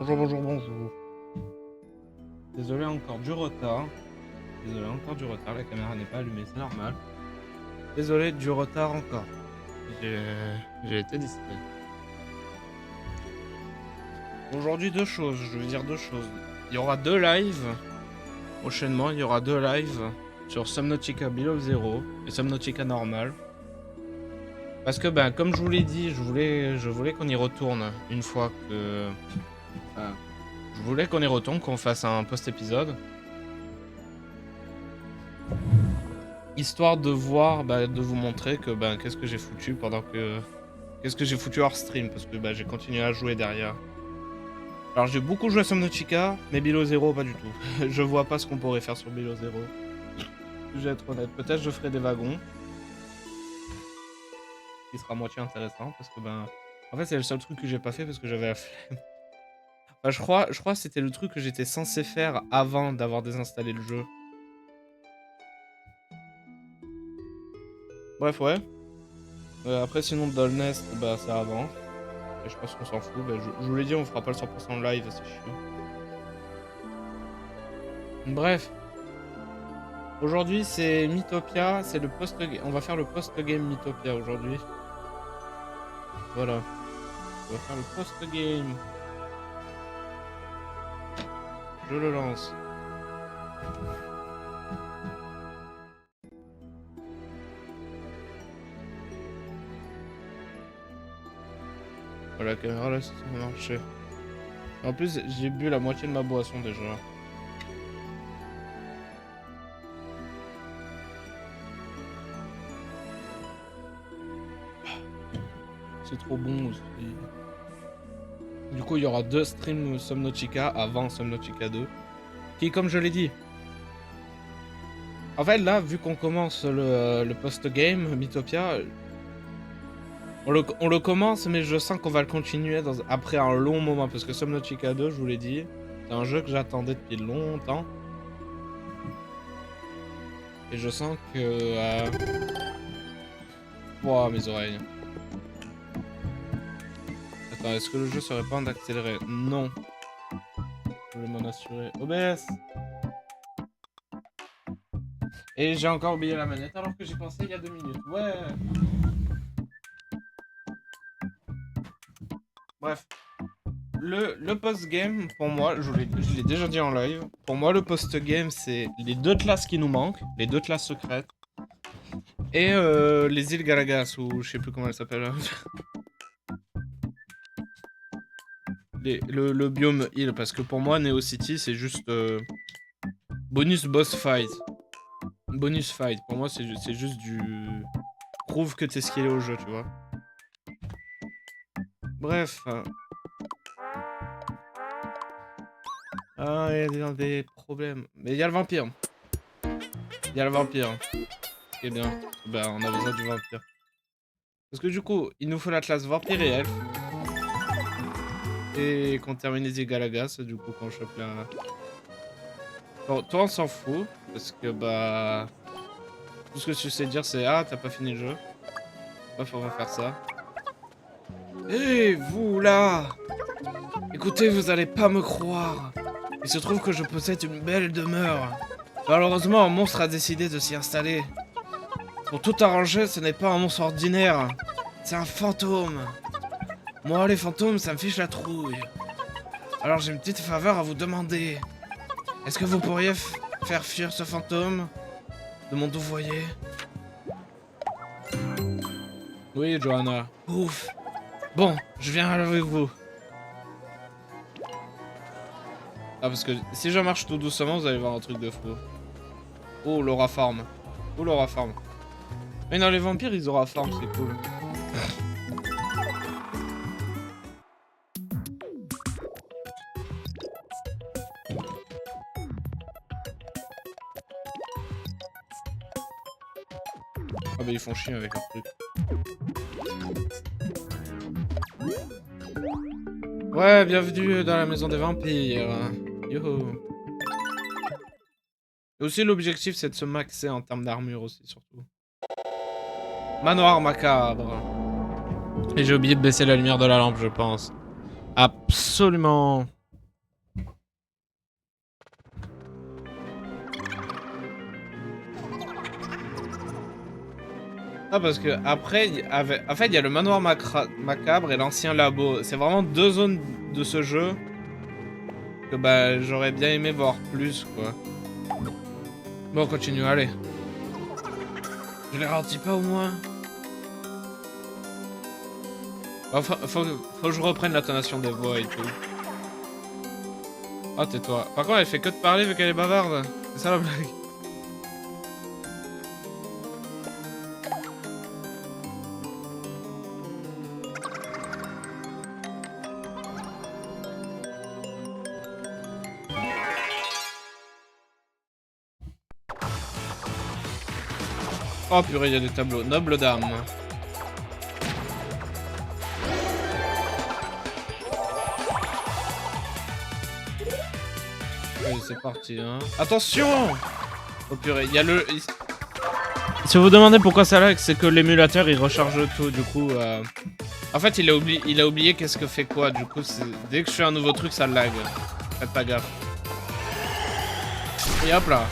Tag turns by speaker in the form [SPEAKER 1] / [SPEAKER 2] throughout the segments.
[SPEAKER 1] Bonjour, bonjour, bonjour. Désolé encore du retard. Désolé encore du retard, la caméra n'est pas allumée, c'est normal. Désolé du retard encore. J'ai été distrait. Aujourd'hui, deux choses, je veux dire deux choses. Il y aura deux lives. Prochainement, il y aura deux lives sur Subnautica Below Zero et Subnautica Normal. Parce que, ben, comme je vous l'ai dit, je voulais qu'on y retourne une fois que... Enfin, je voulais qu'on y retourne, qu'on fasse un post-épisode. Histoire de voir, de vous montrer que qu'est-ce que j'ai foutu pendant que... Qu'est-ce que j'ai foutu hors stream, parce que j'ai continué à jouer derrière. Alors j'ai beaucoup joué à Subnautica, mais Below Zero pas du tout. Je vois pas ce qu'on pourrait faire sur Below Zero. Je vais être honnête, peut-être je ferai des wagons. Qui sera à moitié intéressant, parce que en fait c'est le seul truc que j'ai pas fait parce que j'avais la flemme. Enfin, je crois que c'était le truc que j'étais censé faire avant d'avoir désinstallé le jeu. Bref, ouais. Après sinon Dullnest, c'est avant. Et je pense qu'on s'en fout. Je vous l'ai dit, on fera pas le 100% live, c'est chiant. Bref. Aujourd'hui, c'est Mythopia. C'est le post. On va faire le post-game Mythopia aujourd'hui. Voilà. On va faire le post-game. Je le lance. Voilà, la caméra là, ça va marcher. En plus, j'ai bu la moitié de ma boisson déjà. C'est trop bon aussi. Du coup, il y aura deux streams Subnautica avant Subnautica 2. Qui, comme je l'ai dit. En fait, là, vu qu'on commence le post-game Mythopia, on le commence, mais je sens qu'on va le continuer après un long moment. Parce que Subnautica 2, je vous l'ai dit, c'est un jeu que j'attendais depuis longtemps. Et je sens que... Wow, mes oreilles. Attends, est-ce que le jeu serait pas en accéléré? Non. Je voulais m'en assurer. OBS! Et j'ai encore oublié la manette alors que j'ai pensé il y a 2 minutes. Ouais! Bref. Le post-game, pour moi, je l'ai déjà dit en live, pour moi le post-game c'est les deux classes qui nous manquent, les deux classes secrètes, et les îles Galagas, ou je sais plus comment elles s'appellent. Le biome île, parce que pour moi Neo City c'est juste bonus boss fight. Bonus fight, pour moi c'est juste du... Prouve que t'es skillé au jeu, tu vois. Bref. Ah, il y a des problèmes. Mais il y a le vampire. Il y a le vampire. Ce qui est bien. On a besoin du vampire. Parce que du coup, il nous faut la classe vampire et elfe. Et qu'on termine les Galagas, du coup, qu'on chope la... Bon, toi, on s'en fout. Parce que, tout ce que tu sais dire, c'est... Ah, t'as pas fini le jeu. Bref, on va faire ça. Hé, vous, là! Écoutez, vous allez pas me croire. Il se trouve que je possède une belle demeure. Malheureusement, un monstre a décidé de s'y installer. Pour tout arranger, ce n'est pas un monstre ordinaire. C'est un fantôme. Moi, les fantômes, ça me fiche la trouille. Alors j'ai une petite faveur à vous demander. Est-ce que vous pourriez faire fuir ce fantôme de mon doux foyer? Oui, Johanna. Ouf. Bon, je viens avec vous. Ah, parce que si je marche tout doucement, vous allez voir un truc de fou. Oh, Laura Farm. Oh, Laura Farm. Mais non, les vampires, ils aura Farm, c'est cool. Ah bah ils font chier avec leur truc. Ouais, bienvenue dans la maison des vampires. Yo. Et aussi l'objectif c'est de se maxer en termes d'armure aussi surtout. Manoir macabre. Et j'ai oublié de baisser la lumière de la lampe je pense. Absolument. Ah, parce que après, en fait, il y a le manoir macabre et l'ancien labo. C'est vraiment deux zones de ce jeu que bah j'aurais bien aimé voir plus, quoi. Bon, on continue, allez. Je les ralentis pas au moins. Oh, faut que je reprenne l'intonation des voix et tout. Oh, tais-toi. Par contre, elle fait que de parler vu qu'elle est bavarde. C'est ça la blague. Oh purée, il y a des tableaux. Noble dame. Allez, c'est parti, hein. Attention! Oh purée, il y a le... Si vous vous demandez pourquoi ça lag, c'est que l'émulateur il recharge tout, du coup... En fait, il a oublié qu'est-ce que fait quoi, du coup, dès que je fais un nouveau truc, ça lag. Faites pas gaffe. Et hop là.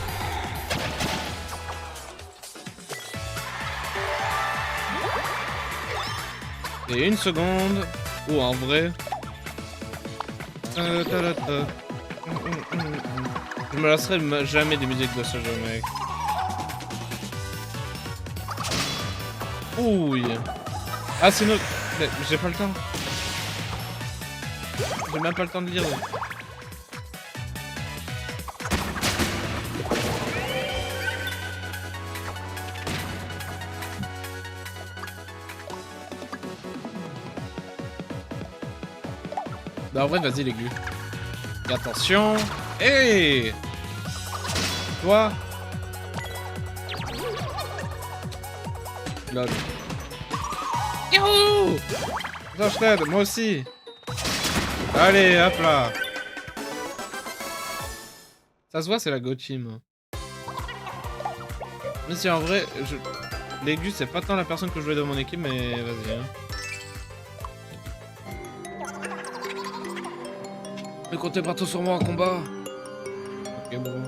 [SPEAKER 1] Et une seconde. Ou en vrai. Je me lasserai jamais des musiques de ce jeu, mec. Ouille. Ah, c'est notre... J'ai pas le temps. J'ai même pas le temps de lire. Bah en vrai, vas-y l'aigu. Et attention. Hey, toi. Lol. Youhou. Attends, je t'aide, moi aussi. Allez, hop là. Ça se voit, c'est la Go Team. Mais si en vrai, l'aigu, c'est pas tant la personne que je jouais dans mon équipe, mais vas-y. Hein. Mais comptez pas tout sur moi en combat. Ok, bon.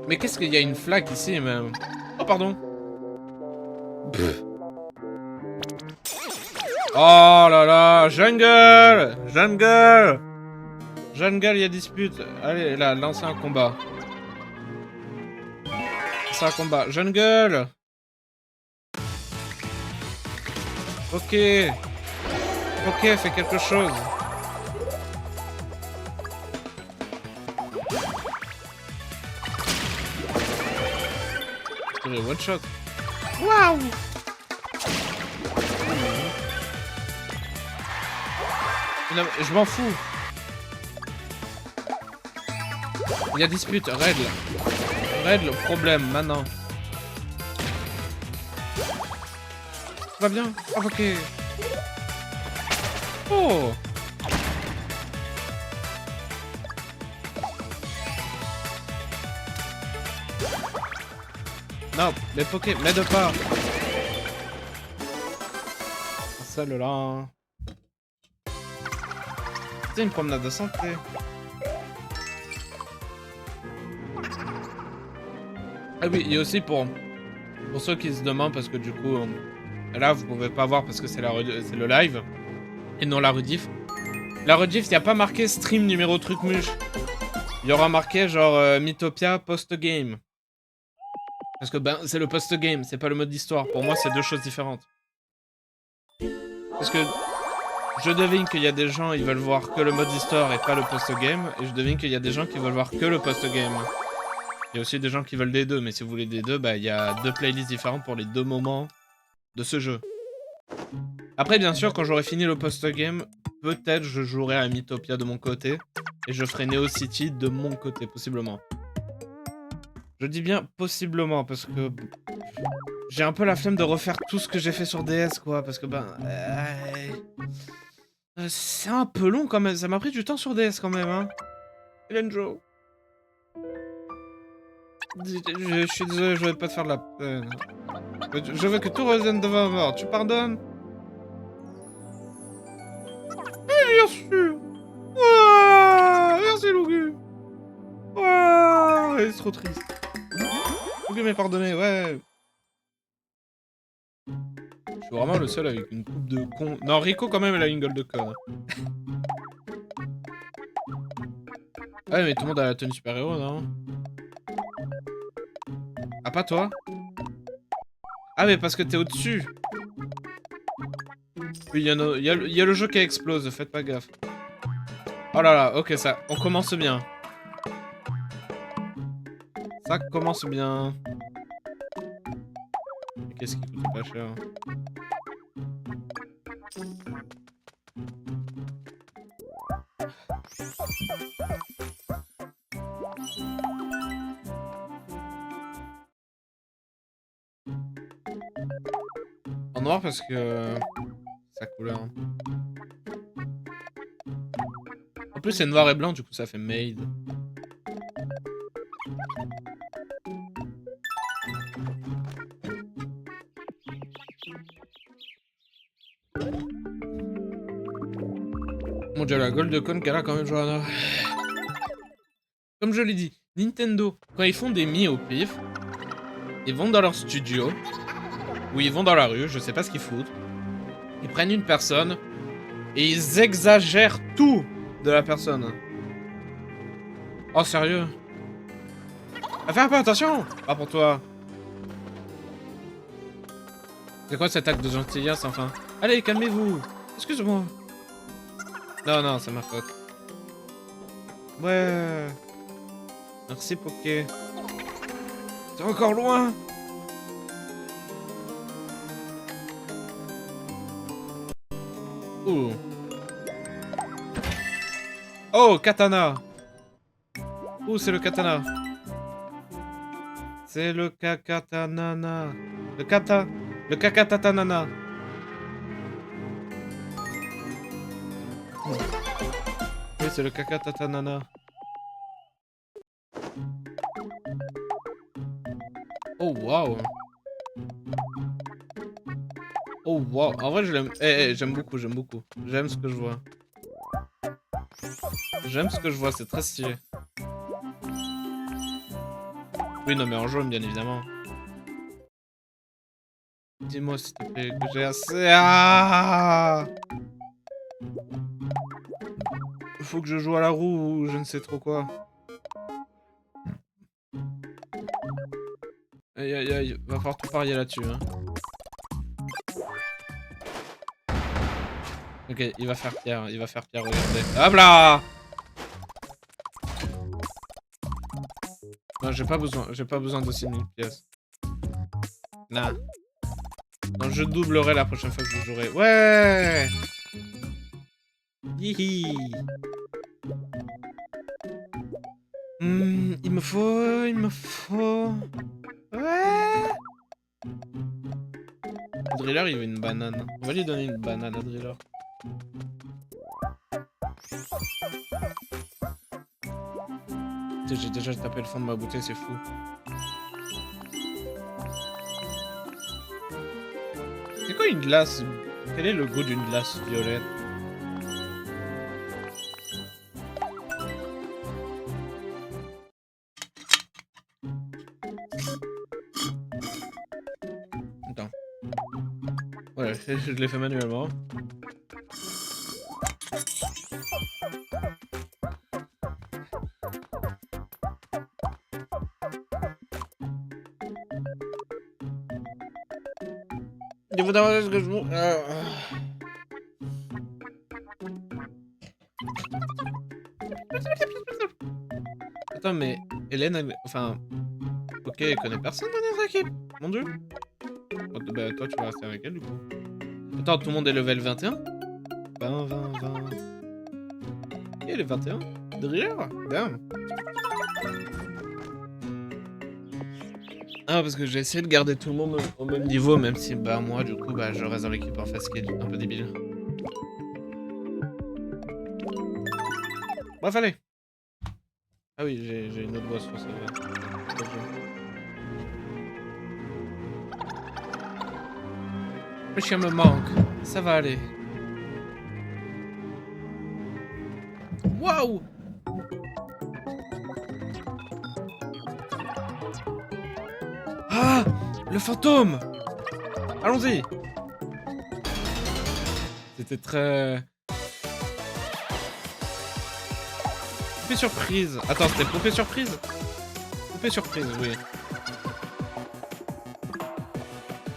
[SPEAKER 1] Mais qu'est-ce qu'il y a une flaque ici, même? Oh, pardon. Pff. Oh là là, jungle! Jungle! Jungle, il y a dispute. Allez, là, lancez un combat. C'est un combat. Jungle! Ok. Ok, fais quelque chose. One shot. Waouh! Je m'en fous. Il y a dispute, règle. Règle le problème maintenant. Va bien. Oh, ok. Oh. Non, mais Poké, m'aide pas. Celle-là. C'est une promenade de santé. Ah oui, et aussi pour ceux qui se demandent, parce que du coup, là, vous pouvez pas voir parce que c'est le live, et non la rediff. La rediff, il n'y a pas marqué stream numéro truc muche. Il y aura marqué genre Mythopia post-game. Parce que ben, c'est le post-game, c'est pas le mode d'histoire. Pour moi, c'est deux choses différentes. Parce que je devine qu'il y a des gens, ils veulent voir que le mode d'histoire et pas le post-game. Et je devine qu'il y a des gens qui veulent voir que le post-game. Il y a aussi des gens qui veulent des deux, mais si vous voulez des deux, bah il y a deux playlists différentes pour les deux moments de ce jeu. Après, bien sûr, quand j'aurai fini le post-game, peut-être je jouerai à Mythopia de mon côté. Et je ferai Neo City de mon côté, possiblement. Je dis bien possiblement, parce que j'ai un peu la flemme de refaire tout ce que j'ai fait sur DS, quoi. Parce que, ben... c'est un peu long, quand même. Ça m'a pris du temps sur DS, quand même, hein. Joe. Je suis désolé, je vais pas te faire de la peine. Je veux que tout revienne devant ma mort. Tu pardonnes? Bien sûr. Ouah, merci, Logu. Ouah, trop triste. Faut que m'ait pardonné, ouais. Je suis vraiment le seul avec une coupe de con. Non, Rico, quand même, elle a une gueule de con. Ah ouais, mais tout le monde a la tenue super-héros, non? Ah, pas toi? Ah, mais parce que t'es au-dessus. Oui, il y a le jeu qui explose, faites pas gaffe. Oh là là, ok, ça, on commence bien. Ça commence bien. Qu'est-ce qui coûte pas cher? En noir parce que... sa couleur. En plus c'est noir et blanc, du coup ça fait made. Mon dieu, la Goldcon qu'elle a quand même, Johanna. Comme je l'ai dit, Nintendo, quand ils font des mi au pif, ils vont dans leur studio, ou ils vont dans la rue, je sais pas ce qu'ils foutent. Ils prennent une personne, et ils exagèrent tout de la personne. Oh, sérieux? Ah, fais un peu attention! Pas pour toi. C'est quoi cet acte de gentillesse, enfin? Allez, calmez-vous! Excuse-moi. Non, non, c'est ma faute. Ouais. Merci, Poké. T'es encore loin? Ouh. Oh, katana. Ouh, c'est le katana. C'est le kakatanana. Le kata. Le kakatatanana. Oui, c'est le kakatatanana. Oh, waouh. Oh, waouh. En vrai, je l'aime. J'aime beaucoup, j'aime beaucoup. J'aime ce que je vois. J'aime ce que je vois, c'est très stylé. Oui, non, mais en jaune, bien évidemment. Dis-moi, s'il te plaît, que j'ai assez... Ah, faut que je joue à la roue ou je ne sais trop quoi. Aïe, aïe, aïe. Va falloir tout parier là-dessus, hein. Ok, il va faire pierre, regardez. Hop là! Non, j'ai pas besoin de 6000 pièces. Nah. Non, je doublerai la prochaine fois que je jouerai. Ouais! Hihi! Il me faut... Ouais! Driller, il veut une banane. On va lui donner une banane à Driller. J'ai déjà tapé le fond de ma bouteille, c'est fou. C'est quoi une glace? Quel est le goût d'une glace violette? Attends. Ouais, je l'ai fait manuellement. Il faut demander ce que je... Attends, mais Hélène, enfin... Ok, elle connaît personne dans notre équipe. Mon dieu. Oh, bah, toi, tu vas rester avec elle, du coup. Attends, tout le monde est level 21? 20, 20, 20... Et elle est 21? Driller? Damn. Ah, parce que j'ai essayé de garder tout le monde au même niveau, même si, bah, moi, du coup, bah, je reste dans l'équipe en fait, ce qui est un peu débile. Bref, allez. Ah oui, j'ai une autre voix sur ce jeu. Le chien me manque. Ça va aller. Waouh! Le fantôme! Allons-y! C'était très... Poupée surprise. Attends, c'était poupée surprise? Poupée surprise, oui.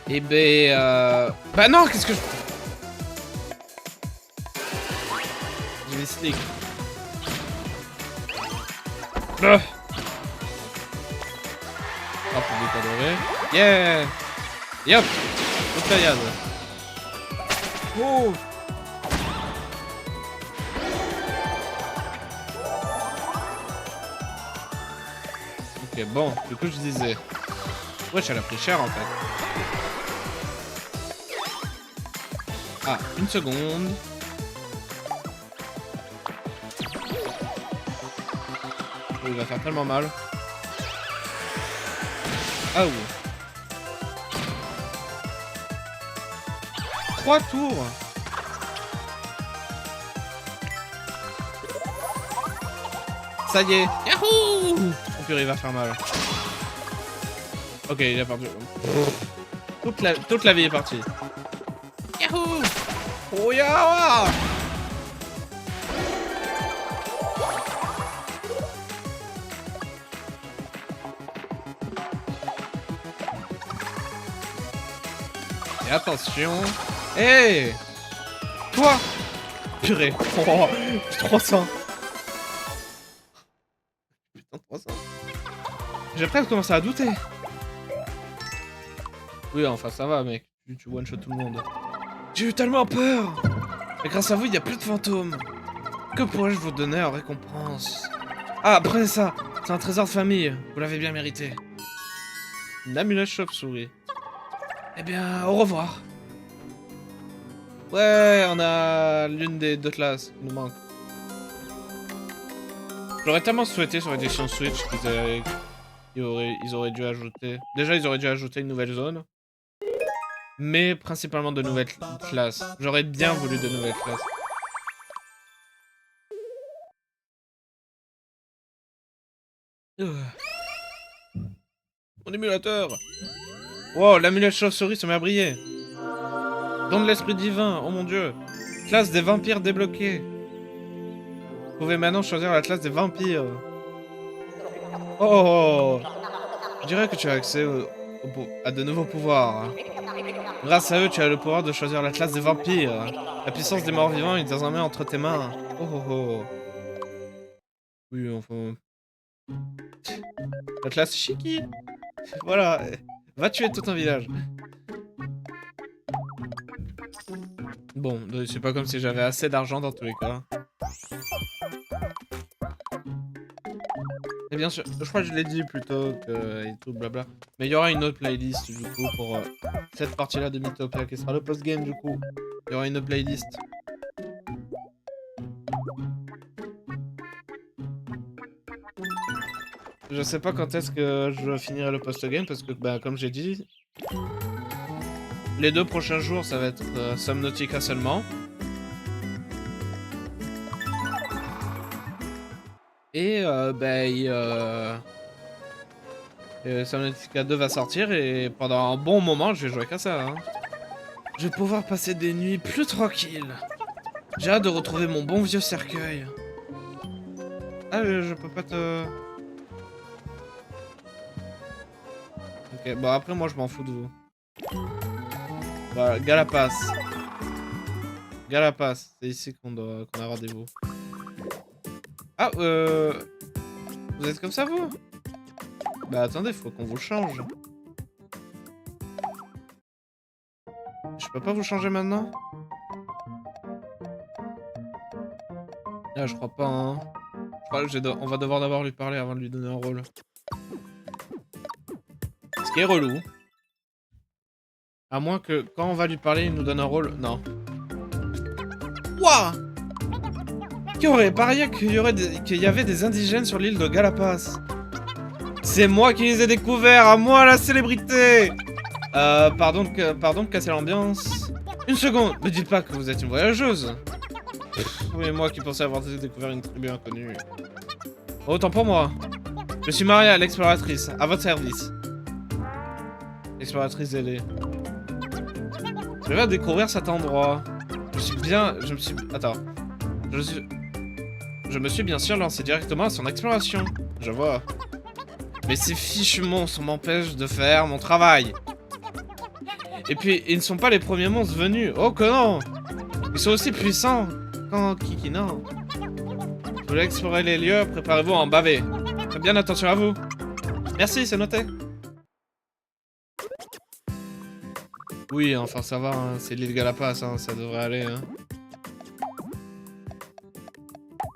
[SPEAKER 1] Eh ben... Bah non, qu'est-ce que je... J'ai des sticks. Ah, public adoré. Yeah! Yop! Outrayade. Oh! Ok, bon, du coup je disais... Wesh, elle a pris cher en fait. Ah, une seconde. Oh, il va faire tellement mal. Ah oui. 3 tours. Ça y est. Yahoo! Oh purée, il va faire mal. Ok, il a perdu. Toute la vie est partie. Yahoo! Oh ya! Et attention. Hé! Hey, toi! Purée. Oh, 300. Putain, 300. J'ai presque commencé à douter. Oui, enfin ça va, mec. Tu one-shot tout le monde. J'ai eu tellement peur! Mais grâce à vous, il n'y a plus de fantômes. Que pourrais-je vous donner en récompense? Ah, prenez ça! C'est un trésor de famille. Vous l'avez bien mérité. Une amulette chauve-souris. Eh bien, au revoir. Ouais, on a l'une des 2 classes qui nous manque. J'aurais tellement souhaité sur l'édition Switch ils auraient dû ajouter... Déjà, ils auraient dû ajouter une nouvelle zone. Mais principalement de nouvelles classes. J'aurais bien voulu de nouvelles classes. Mon émulateur. Wow, l'amulette chauve-souris se met à briller. Don de l'esprit divin, oh mon dieu. Classe des vampires débloquée. Vous pouvez maintenant choisir la classe des vampires. Oh, je dirais que tu as accès à de nouveaux pouvoirs. Grâce à eux, tu as le pouvoir de choisir la classe des vampires. La puissance des morts vivants est désormais entre tes mains. Oh oh oh. Oui, enfin... La classe Shiki. Voilà. Va tuer tout un village. Bon, c'est pas comme si j'avais assez d'argent dans tous les cas. Et bien sûr, je crois que je l'ai dit plus tôt que et tout blabla. Mais il y aura une autre playlist du coup pour cette partie-là de Mythopia qui sera le post-game du coup. Il y aura une autre playlist. Je sais pas quand est-ce que je finirai le post-game parce que bah comme j'ai dit, les 2 prochains jours ça va être Subnautica seulement. Et Subnautica 2 va sortir et pendant un bon moment je vais jouer qu'à ça. Hein. Je vais pouvoir passer des nuits plus tranquilles. J'ai hâte de retrouver mon bon vieux cercueil. Ah je peux pas te... Ok, bon après moi je m'en fous de vous. Voilà, Galapas. Galapas, c'est ici qu'on a rendez-vous. Ah, vous êtes comme ça, vous? Bah attendez, faut qu'on vous change. Je peux pas vous changer maintenant? Ah, je crois pas, hein. Je crois que on va devoir d'abord lui parler avant de lui donner un rôle. Ce qui est relou. À moins que, quand on va lui parler, il nous donne un rôle... Non. Wouah! Qui aurait parié qu'il y avait des indigènes sur l'île de Galapas? C'est moi qui les ai découverts, à moi la célébrité! Pardon de casser l'ambiance. Une seconde, me dites pas que vous êtes une voyageuse. Oui, moi qui pensais avoir découvert une tribu inconnue. Autant pour moi. Je suis Maria, l'exploratrice, à votre service. Exploratrice ailée. Je vais découvrir cet endroit. Attends. Je me suis bien sûr lancé directement à son exploration. Je vois. Mais ces fichus monstres m'empêchent de faire mon travail. Et puis, ils ne sont pas les premiers monstres venus. Oh que non! Ils sont aussi puissants. Quand Kiki, non. Vous voulez explorer les lieux, préparez-vous à en baver. Faites bien attention à vous. Merci, c'est noté. Oui, enfin ça va, hein. C'est l'île Galapagos, hein. Ça devrait aller. Hein.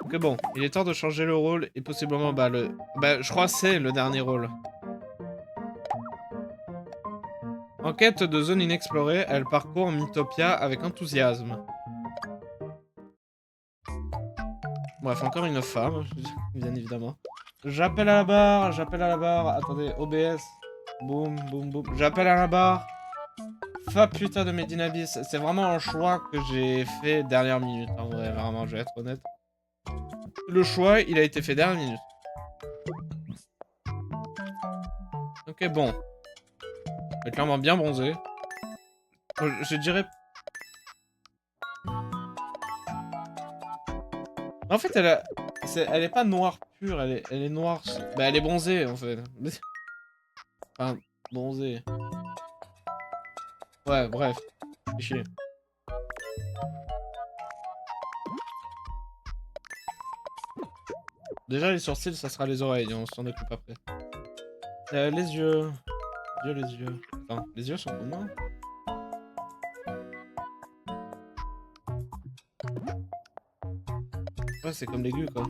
[SPEAKER 1] Ok bon, il est temps de changer le rôle et possiblement je crois que c'est le dernier rôle. En quête de zones inexplorées, elle parcourt Mythopia avec enthousiasme. Bref, encore une femme, bien évidemment. J'appelle à la barre, j'appelle à la barre. Attendez, OBS. Boum, boum, boum. J'appelle à la barre. Fa putain de Medinabis. C'est vraiment un choix que j'ai fait dernière minute. En vrai, vraiment, je vais être honnête. Le choix, il a été fait dernière minute. Ok, bon. Elle est clairement bien bronzée. Je dirais... En fait, elle est pas noire pure, elle est noire... Bah, elle est bronzée, en fait. Enfin, bronzée. Ouais, bref. C'est chier. Déjà, les sourcils, ça sera les oreilles, on s'en occupe après. Les yeux... Les yeux... Attends, les yeux sont comment? Ouais, c'est comme l'aigu, quoi.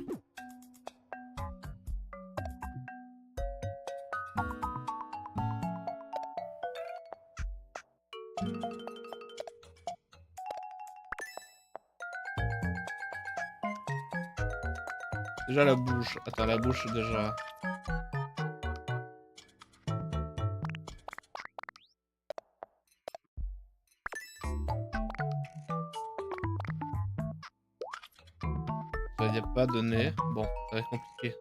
[SPEAKER 1] Déjà la bouche. Attends, la bouche déjà. Il n'y a pas de nez. Bon, ça va être compliqué.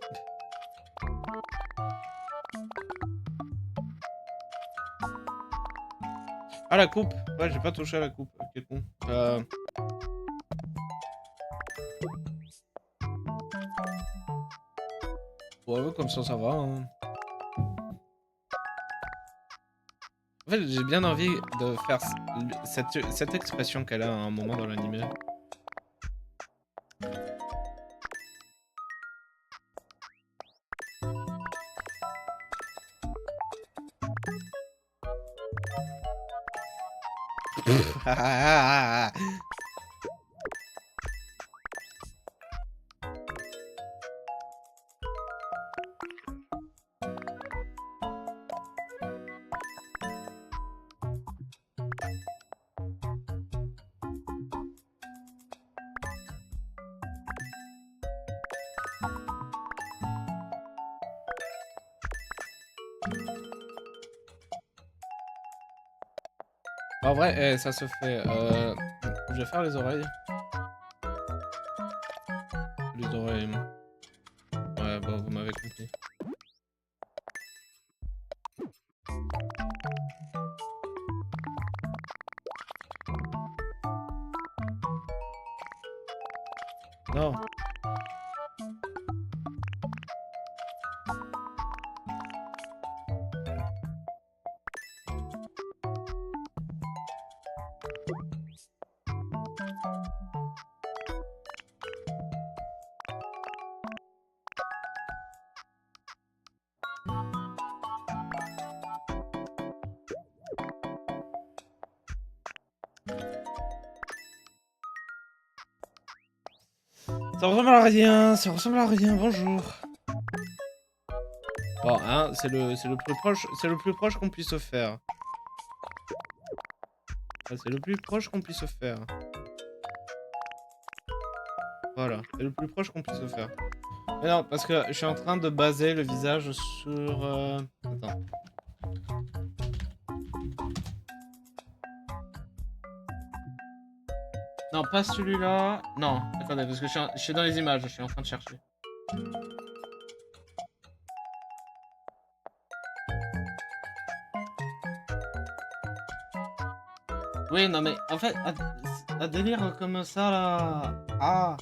[SPEAKER 1] Ah, la coupe. Ouais, j'ai pas touché à la coupe. Ok, con. Ouais, comme ça va. Hein. En fait, j'ai bien envie de faire cette expression qu'elle a à un moment dans l'anime. En vrai, ça se fait. Je vais faire les oreilles. Les oreilles. Ouais, bon, vous m'avez compris. Non. Ça ressemble à rien, ça ressemble à rien, bonjour. Bon, hein, c'est le plus proche qu'on puisse se faire. C'est le plus proche qu'on puisse se faire. Voilà, c'est le plus proche qu'on puisse se faire. Mais non, parce que je suis en train de baser le visage sur... Attends. Non, pas celui-là. Non, attendez, parce que je suis dans les images, je suis en train de chercher. Oui, non mais en fait, un délire comme ça là. Ah.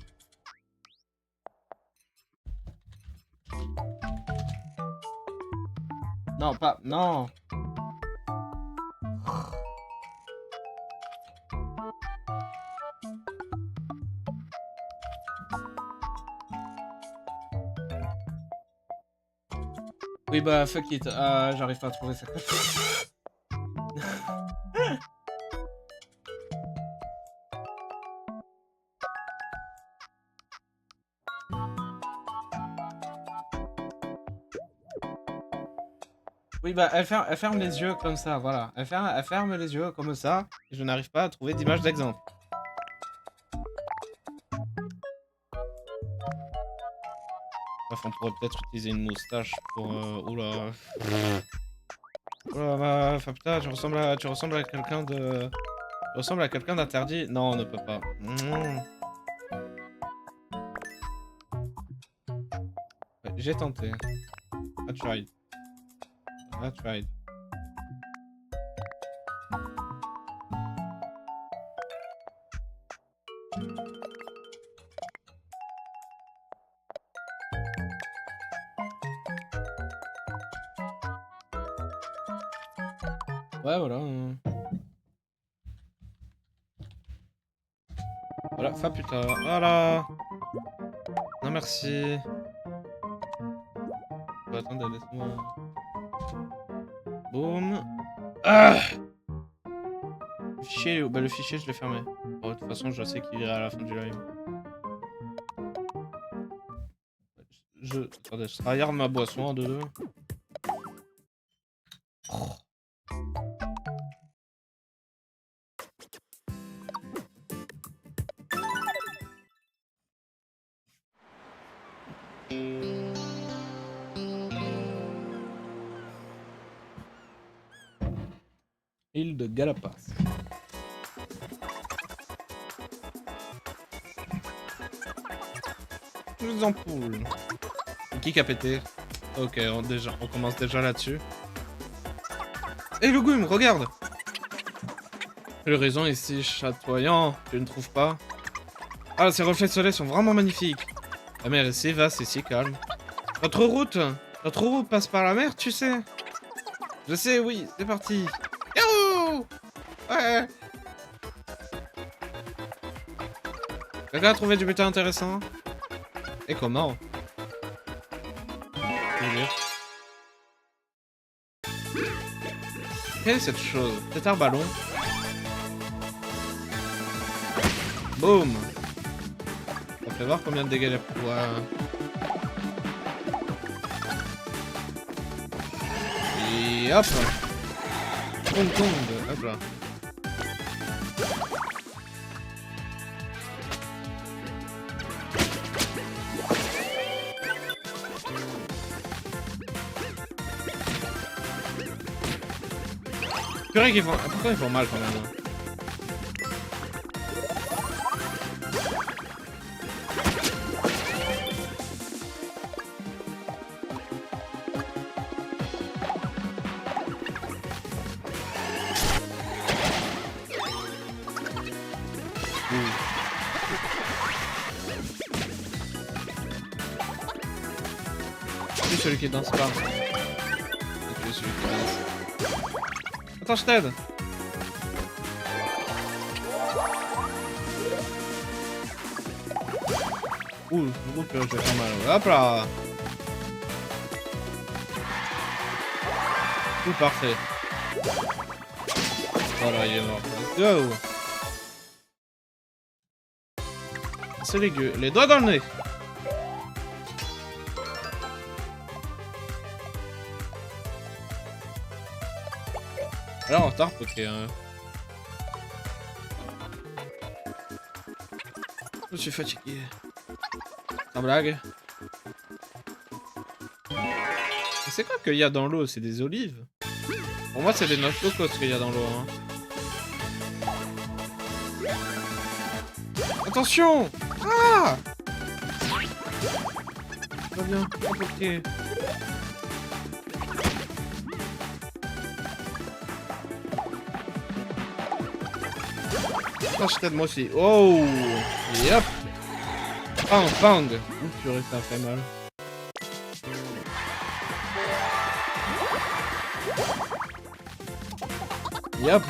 [SPEAKER 1] Non, pas. Non. Oui, bah fuck it. J'arrive pas à trouver ça. Oui, bah elle ferme les yeux comme ça, voilà. Elle ferme les yeux comme ça. Et je n'arrive pas à trouver d'image d'exemple. Bref, on pourrait peut-être utiliser une moustache pour... Oula. Oula, bah... Enfin, putain, tu ressembles à quelqu'un de... Tu ressembles à quelqu'un d'interdit. Non, on ne peut pas. Ouais, j'ai tenté. I tried. I tried. Ouais, voilà. Voilà, fa putain. Voilà. Non, merci. Bah, attendez, laisse-moi... Boum. Ah! Le fichier, bah, le fichier, je l'ai fermé. Bon, de toute façon, je sais qu'il est à la fin du live. Attendez, je tryhard ma boisson en deux. Île de Galapas. Les ampoules. Qui a pété? Ok, on commence déjà là-dessus. Et le Goum, regarde! L'horizon est si chatoyant, tu ne trouves pas? Ah, ces reflets de soleil sont vraiment magnifiques. La mer est si vaste et si calme. Notre route passe par la mer, tu sais? Je sais, oui, c'est parti. Yahoo! Ouais. Quelqu'un a trouvé du butin intéressant? Et comment? Quelle est cette chose? C'est un ballon. Boum! On fait voir combien de dégâts elle pourra. Et hop! Hong Kong! Hop là. Purée qu'ils font... Pourquoi ils font mal quand même? C'est celui qui danse pas. C'est celui qui danse. Attends, je t'aide. Ouh, je vais faire mal. Hop là. Tout parfait. Voilà, il est mort. Let's go. C'est les gueux. Les doigts dans le nez. Alors en retard, ok. Je suis fatigué. Sans blague. C'est quoi qu'il y a dans l'eau? C'est des olives? Pour moi, c'est des noix de coco ce qu'il y a dans l'eau. Hein. Attention! Ah! Pas bien. Ok. Oh, je t'aide moi aussi. Oh. Yep. Pang, pang. Ouh, purée, ça fait mal. Yep.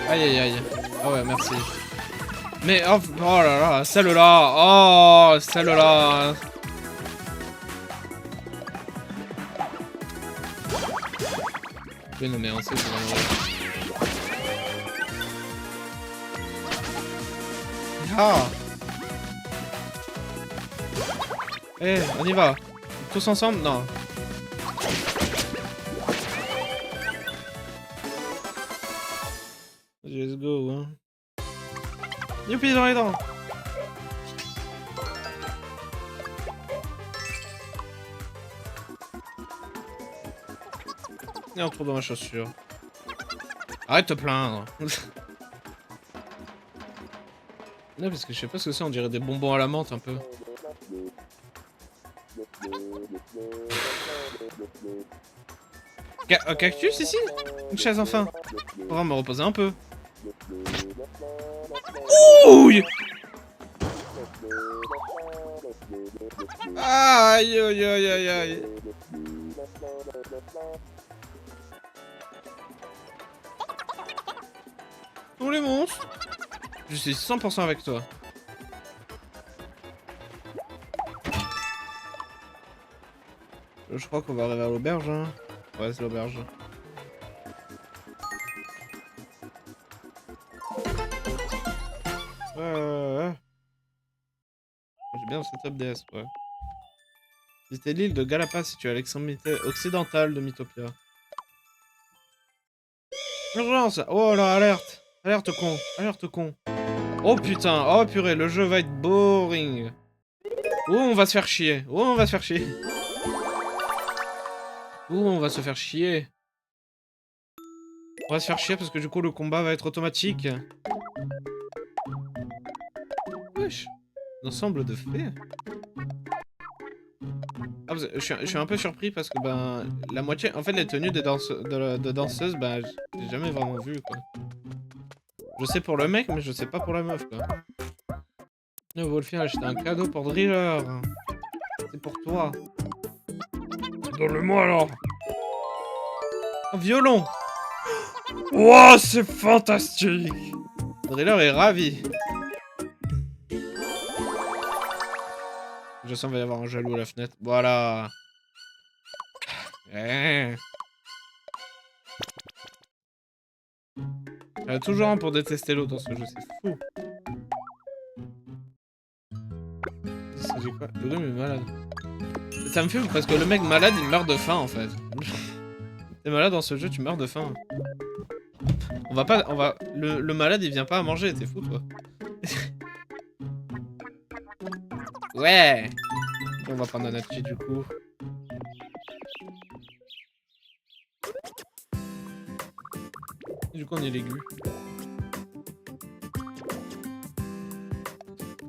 [SPEAKER 1] Aïe aïe aïe. Ah ouais, merci. Mais oh, oh là là, celle-là. Oh, celle-là. Oui, non, mais on sait que c'est vraiment... Ah. Eh, on y va. Tous ensemble? Non. Let's go, hein. Youpi dans les dents. Il y a un trou dans ma chaussure. Arrête de te plaindre. Non, parce que je sais pas ce que c'est, on dirait des bonbons à la menthe un peu. Un cactus ici? Une chaise enfin. Faudra me reposer un peu. Ouh! Aïe aïe aïe aïe aïe. Tous les monstres. Je suis 100% avec toi. Je crois qu'on va arriver à l'auberge, hein. Ouais, c'est l'auberge. J'ai bien le setup DS, ouais. Visitez l'île de Galapagos située à l'extrémité occidentale de Mythopia. Urgence! Oh là, alerte! Alerte con! Alerte con! Oh putain! Oh purée, le jeu va être boring! Oh, on va se faire chier! Oh, on va se faire chier! Oh, on va se faire chier! On va se faire chier parce que du coup le combat va être automatique. Wesh! L'ensemble de faits? Ah, je suis un peu surpris parce que ben la moitié, en fait les tenues des de danseuses, ben j'ai jamais vraiment vu quoi. Je sais pour le mec mais je sais pas pour la meuf quoi. Oh, Wolfie a acheté un cadeau pour Driller. C'est pour toi. Donne-le-moi alors. Un violon. Wow, c'est fantastique. Driller est ravi. Je sens qu'il va y avoir un jaloux à la fenêtre. Voilà. Toujours un pour détester l'autre dans ce jeu, c'est fou. Quoi le gomme est malade. Ça me fume parce que le mec malade il meurt de faim en fait. T'es malade dans ce jeu, tu meurs de faim. On va pas. Le malade il vient pas à manger, t'es fou toi. Ouais. On va prendre un Nachi du coup. Du coup on est l'aigu.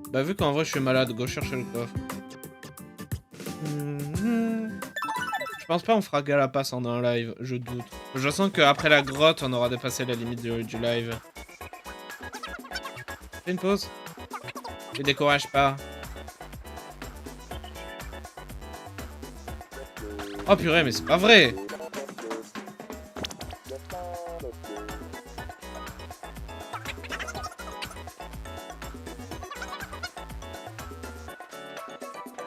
[SPEAKER 1] Bah vu qu'en vrai je suis malade, go chercher le coffre. Je pense pas on fera Galapagos en un live, je doute. Je sens qu'après la grotte on aura dépassé la limite du live. Fais une pause. Je décourage pas. Oh purée mais c'est pas vrai.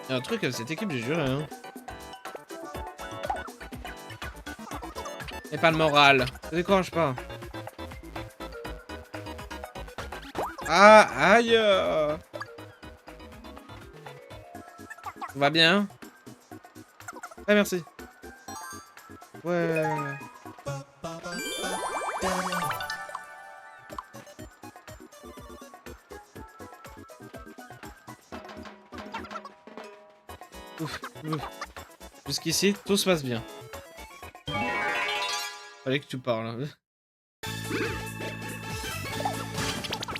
[SPEAKER 1] Il y a un truc avec cette équipe, j'ai juré, hein. Et pas le moral. Ça décourage pas. Ah, aïe. Tout va bien? Ah, merci. Ouais. Ouf, ouf. Jusqu'ici, tout se passe bien. Fallait que tu parles.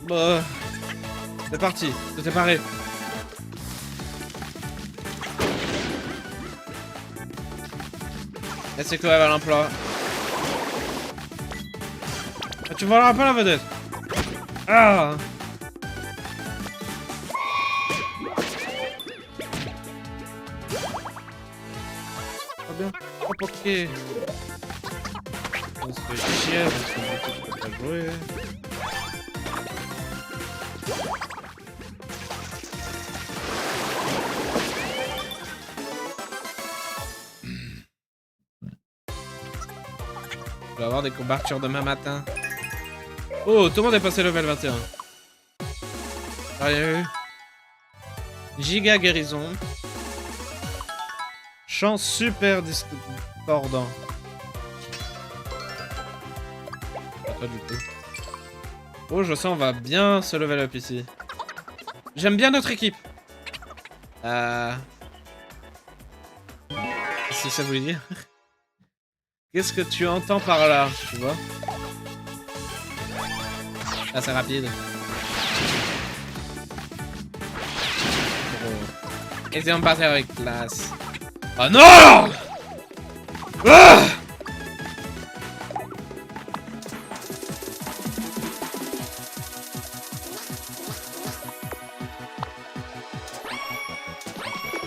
[SPEAKER 1] Bah, c'est parti, tout est paré. Et c'est quoi à l'emploi? Ah, tu voleras pas la vedette. Ah! Pas bien. Hop, ok. On se fait chier parce que du coup, je peux pas jouer. Je vais avoir des courbatures demain matin. Oh, tout le monde est passé level 21. Rien eu. Giga guérison. Chant super discordant. Pas du tout. Oh, je sens on va bien se level up ici. J'aime bien notre équipe. Si ça voulait dire. Qu'est-ce que tu entends par là, tu vois? Ah, c'est rapide. Et c'est un batteur avec classe. Oh non! Ah!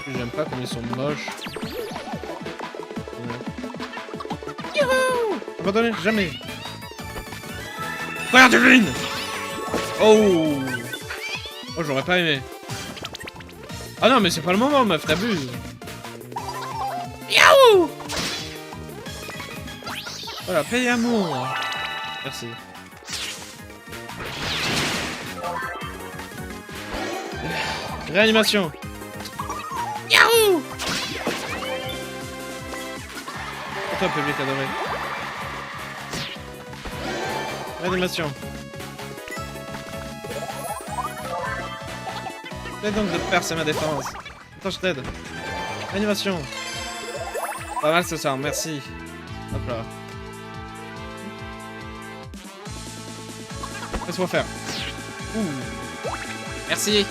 [SPEAKER 1] J'aime pas comme ils sont moches. Youhou! Abandonné, jamais. Colère divine! Oh! Oh, j'aurais pas aimé. Ah non, mais c'est pas le moment, meuf, t'abuses. Yahoo! Voilà, paye amour. Merci. Réanimation. Yahoo! Pour toi, public adoré. Réanimation. T'aide donc de percer ma défense. Attends, je t'aide. Réanimation. Pas mal ce soir, merci. Hop là. Laisse-moi faire. Ouh. Merci.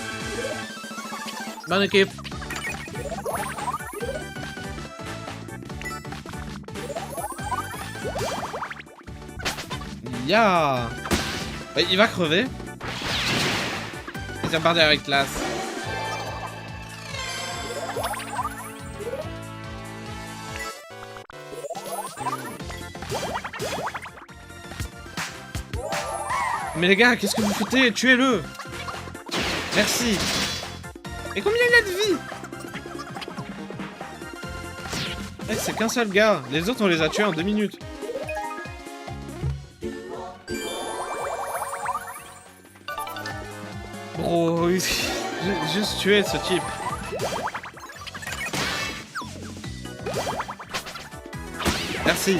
[SPEAKER 1] Bonne équipe. Ya. Bah, il va crever. Il va partir avec classe. Mais les gars, qu'est-ce que vous foutez? Tuez-le! Merci! Et combien il a de vie? Eh, c'est qu'un seul gars. Les autres, on les a tués en 2 minutes. Bro, j'ai juste tué ce type. Merci.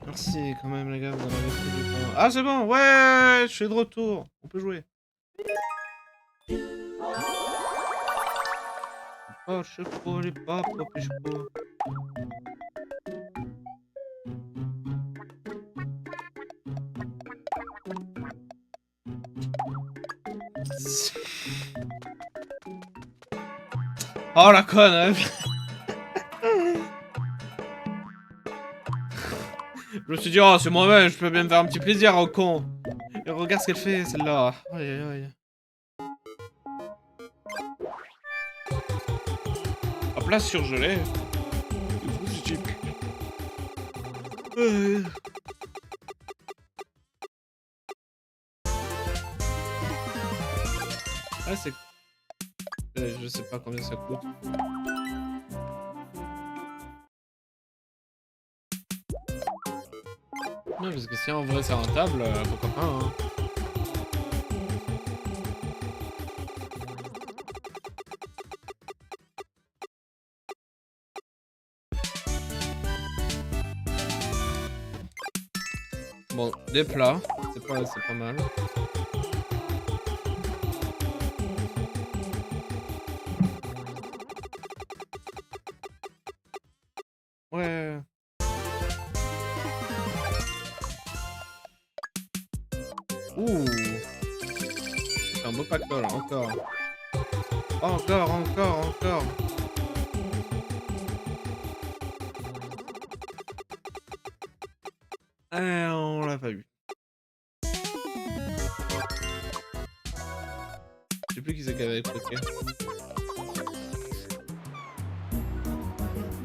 [SPEAKER 1] Merci quand même les gars, vous en avez fait du temps. Ah c'est bon, ouais, je suis de retour. On peut jouer. Oh, je sais pas, les papes, je sais pas. Oh la conne, hein. Je me suis dit, oh c'est moi-même, je peux bien me faire un petit plaisir au con. Et regarde ce qu'elle fait, celle-là. Aïe aïe aïe. Hop là, surgelé. Ah c'est... je sais pas combien ça coûte. Non, parce que si en vrai c'est rentable, pourquoi pas, hein. Bon, des plats, c'est pas mal. Ouais. Ouh. C'est un beau pactole, encore. Encore. On l'a pas eu. Je sais plus qui c'est qui avait bloqué.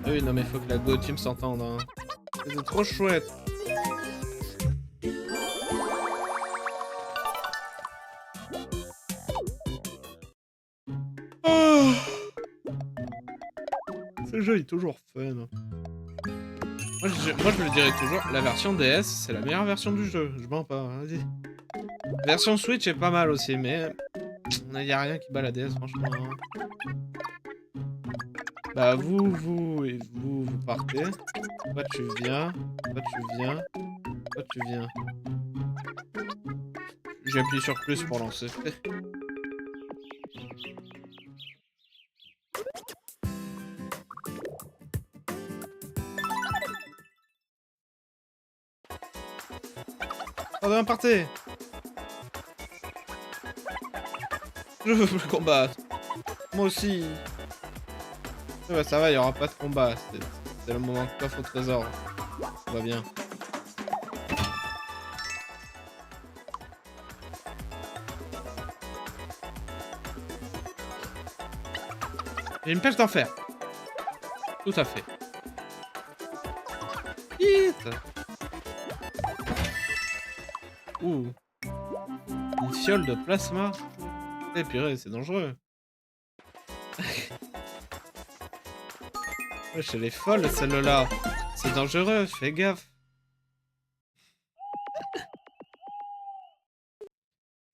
[SPEAKER 1] Ah oui, non mais faut que la Go Team s'entende. Hein. C'est trop chouette. Oh, ce jeu est toujours fun. Moi je le dirais toujours, la version DS, c'est la meilleure version du jeu. Je mens pas, vas-y. La version Switch est pas mal aussi, mais il y a rien qui bat la DS, franchement. Bah vous partez. Toi tu viens. Toi tu viens. J'appuie sur plus pour lancer. Pardon, partez. Je veux plus combattre. Moi aussi. Ouais, ça va, il y aura pas de combat. C'est le moment de coffre au trésor. Tout va bien. J'ai une pêche d'enfer. Tout à fait. Vite. Ouh. Une fiole de plasma. Eh purée, c'est dangereux. Wesh, elle est folle celle-là. C'est dangereux, fais gaffe.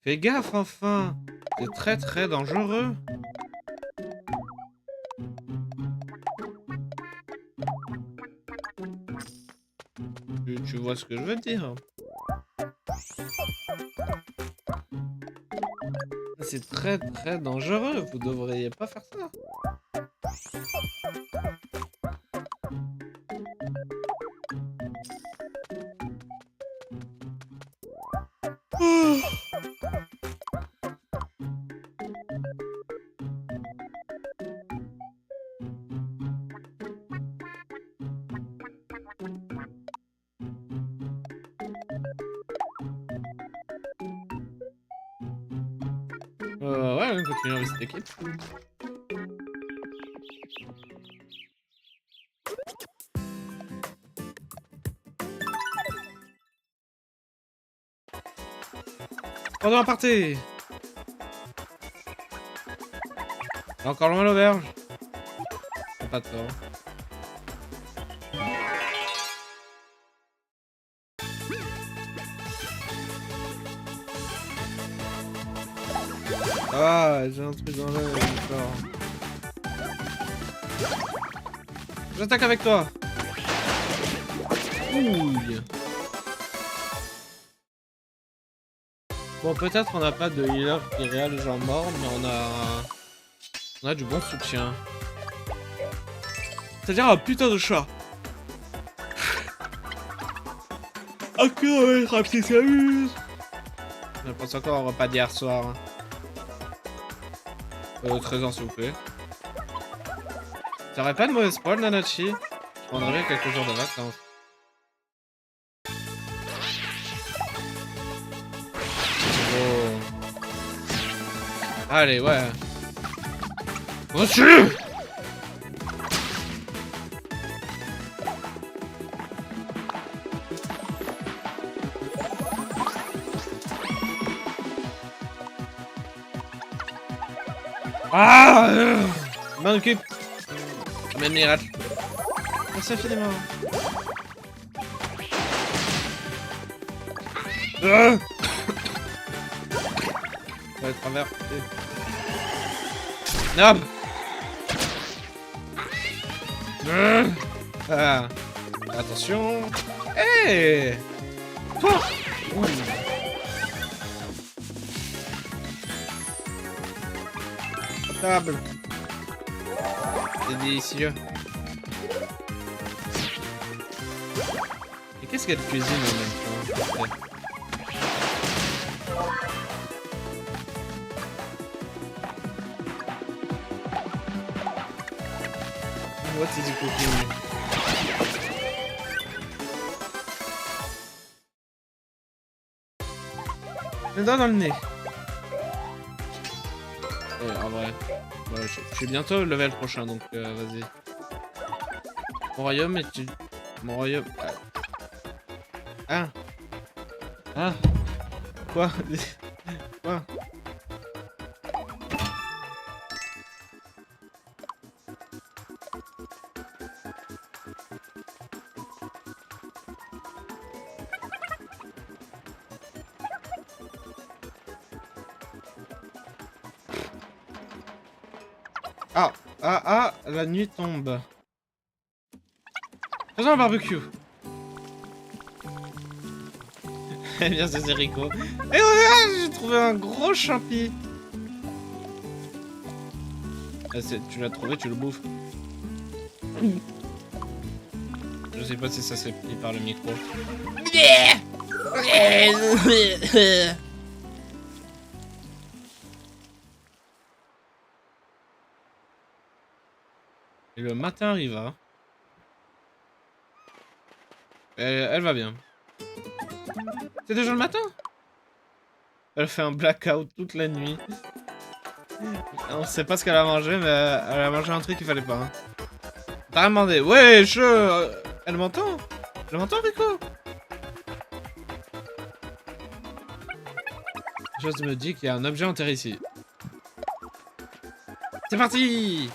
[SPEAKER 1] Fais gaffe enfin. C'est très très dangereux. Tu vois ce que je veux dire? C'est très très dangereux. Vous devriez pas faire ça. Ouais, on continue avec cette équipe. Pendant un party. Encore loin l'auberge. Pas de tort. Ah, j'ai un truc dans l'œil, d'accord. J'attaque avec toi. Ouille. Bon, peut-être on n'a pas de healer qui est réel, gens morts, mais on a du bon soutien. C'est-à-dire un putain de chat. Encore un rapide s'amuse. Je pense encore au repas d'hier soir. 13 ans s'il vous plaît. T'aurais pas de mauvaise poil, Nanachi? Je prendrais bien quelques jours de vacances. Oh. Allez, ouais. Reçu! Ah, m'en occupe. Même miracle. Merci infiniment. Ouais, travers. Non. Ah. Attention. Hey. Toi! Ouh. Table. C'est délicieux. Et qu'est-ce qu'elle cuisine en même temps? What is he cooking? Le doigt dans le nez. En vrai. Ouais, je suis bientôt au level prochain, donc vas-y. Mon royaume est... Mon royaume... Ah. Ah. Quoi? Quoi? Ah, ah, ah, la nuit tombe. Faisons un barbecue. Eh bien, c'est Rico. Et regarde, j'ai trouvé un gros champi. Ah, tu l'as trouvé, tu le bouffes. Je sais pas si ça s'est pris par le micro. Et le matin arriva. Elle va bien. C'est déjà le matin? Elle fait un blackout toute la nuit. On sait pas ce qu'elle a mangé, mais elle a mangé un truc qu'il fallait pas. Hein. T'as rien demandé. Ouais, elle m'entend? Elle m'entend, Rico? Je me dis qu'il y a un objet enterré ici. C'est parti!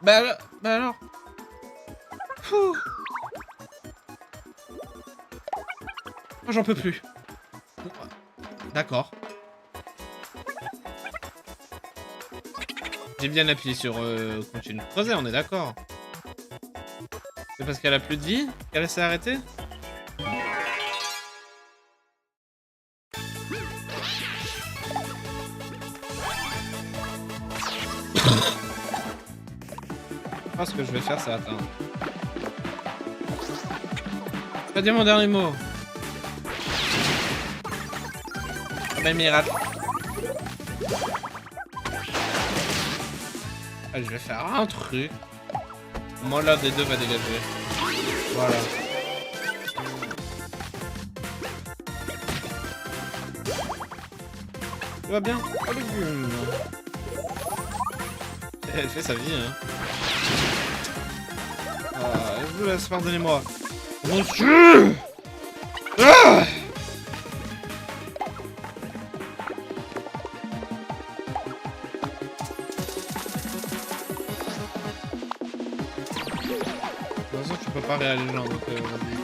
[SPEAKER 1] Bah alors. Oh, j'en peux plus. D'accord. J'ai bien appuyé sur continue de creuser, on est d'accord. C'est parce qu'elle a plus de vie qu'elle s'est arrêtée? Je pense que je vais faire, c'est attendre. Je vais dire mon dernier mot. Même miracle. Allez, je vais faire un truc. Moi, l'un des deux va dégager. Voilà. Tout va bien? Oh, légumes. Elle fait sa vie, hein. Je vous laisse, pardonnez-moi. Mon Dieu! Ah! De toute façon, tu peux pas réagir, donc vas-y.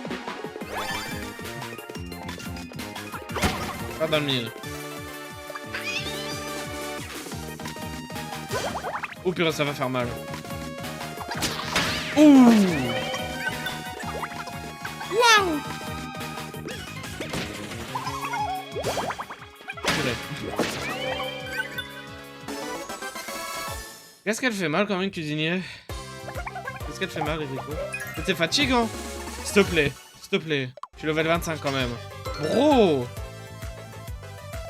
[SPEAKER 1] Pas dans le mille. Oh purée, ça va faire mal. Ouh! Waouh! Qu'est-ce qu'elle fait mal quand même, cuisinier? Qu'est-ce qu'elle fait mal, Rico? C'était fatigant. S'il te plaît, s'il te plaît. Je suis level 25 quand même. Bro!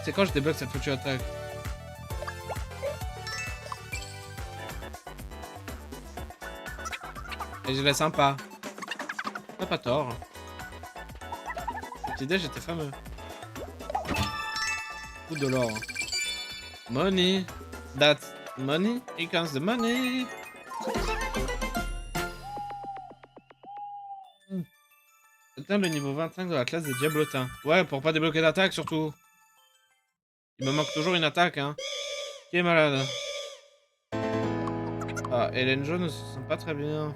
[SPEAKER 1] C'est quand je débloque cette foutue attaque? Et je l'ai sympa. T'as pas tort. Cette idée, j'étais fameux. Coup de l'or. Money. That's money. Here comes the money. Atteins le niveau 25 de la classe des diablotin. Ouais, pour pas débloquer d'attaque surtout. Il me manque toujours une attaque, hein. Qui est malade? Ah, Hélène Jaune ne se sent pas très bien.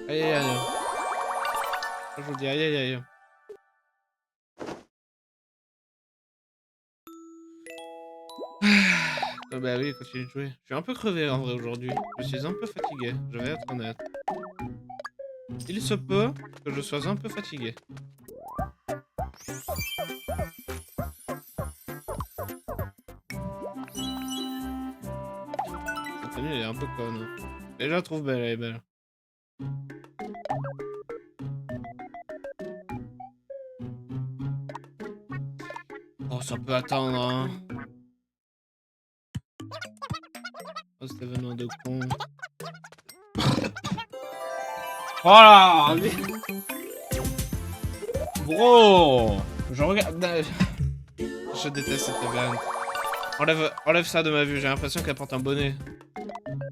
[SPEAKER 1] Aïe aïe aïe. Je vous dis aïe aïe aïe. Oh bah oui, continue de jouer. Je suis un peu crevé en vrai aujourd'hui. Je suis un peu fatigué, je vais être honnête. Il se peut que je sois un peu fatigué. Cette tenue, elle est un peu conne. Et je la trouve belle, elle est belle. Oh, ça peut attendre, hein. Oh, cet événement de con. Voilà. Bro, je regarde. Je déteste cette event. Enlève ça de ma vue, j'ai l'impression qu'elle porte un bonnet.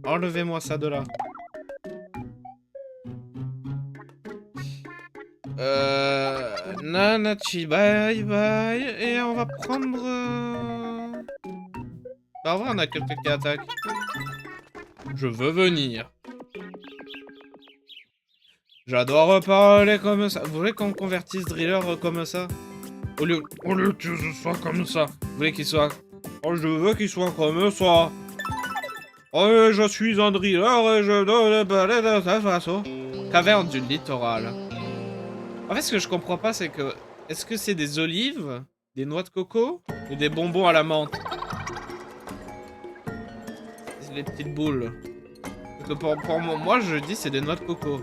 [SPEAKER 1] Enlevez-moi ça de là. Nanachi, bye bye. Et on va prendre... Bah en vrai, on a quelqu'un qui attaque. Je veux venir. J'adore parler comme ça. Vous voulez qu'on convertisse Driller comme ça? Au lieu que ce soit comme ça. Vous voulez qu'il soit... Oh, je veux qu'il soit comme ça. Oh, je suis un Driller et je dois parler de cette façon. Caverne du littoral. En fait, ce que je comprends pas, c'est que... Est-ce que c'est des olives, des noix de coco ou des bonbons à la menthe? C'est les petites boules. Parce que pour moi, je dis c'est des noix de coco.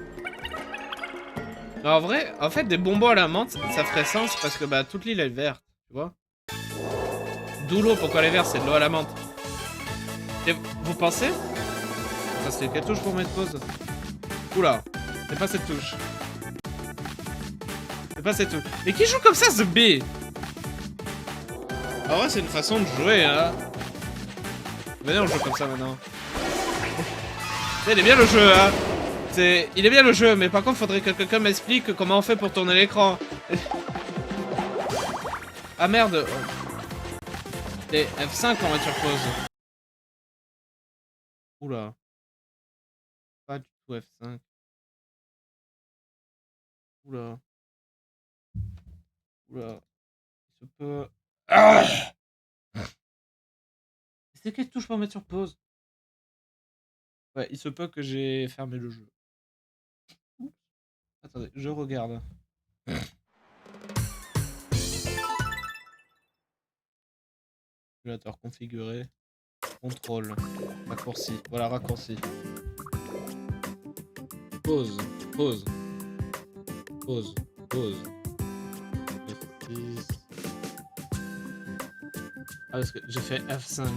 [SPEAKER 1] Mais en vrai, en fait, des bonbons à la menthe, ça ferait sens parce que bah toute l'île est verte, tu vois. D'où l'eau, pourquoi elle est verte, c'est de l'eau à la menthe. Et vous pensez? Ça c'est quelle touche pour mettre pause? Oula, c'est pas cette touche. C'est pas cette touche. Mais qui joue comme ça, ce B? En vrai, c'est une façon de jouer, hein. Venez, on joue comme ça maintenant. Il est bien le jeu, hein. Il est bien le jeu, mais par contre, faudrait que quelqu'un m'explique comment on fait pour tourner l'écran. Ah merde. Et F5 on va sur pause. Oula. Pas du tout F5. Oula. Oula. Il se peut... Ah, c'est quelle touche pour mettre sur pause? Ouais, il se peut que j'ai fermé le jeu. Attendez, je regarde. Calculateur configuré. Contrôle. Raccourci. Voilà, raccourci. Pause. Pause. Pause. Pause. F6. Ah, parce que j'ai fait F5.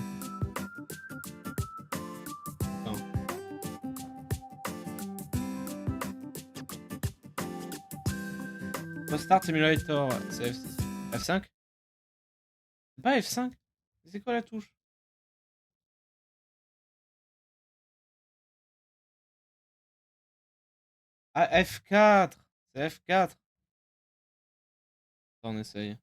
[SPEAKER 1] Attends. Start Simulator. C'est F6. F5? C'est pas F5? C'est quoi la touche? Ah, F4. C'est F4. Attends, on essaye.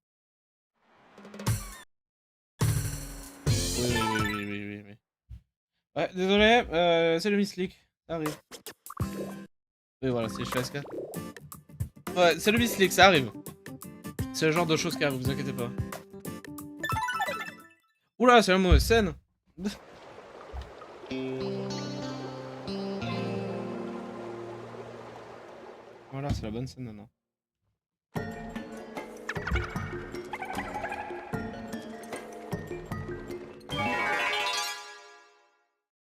[SPEAKER 1] Oui. Ouais, désolé, c'est le misclick. Ça arrive. Oui, voilà, c'est je fais S4. Ouais, c'est le misclick, ça arrive. C'est le genre de choses qui arrivent, vous inquiétez pas. Oula, c'est la mauvaise scène. Voilà, c'est la bonne scène maintenant.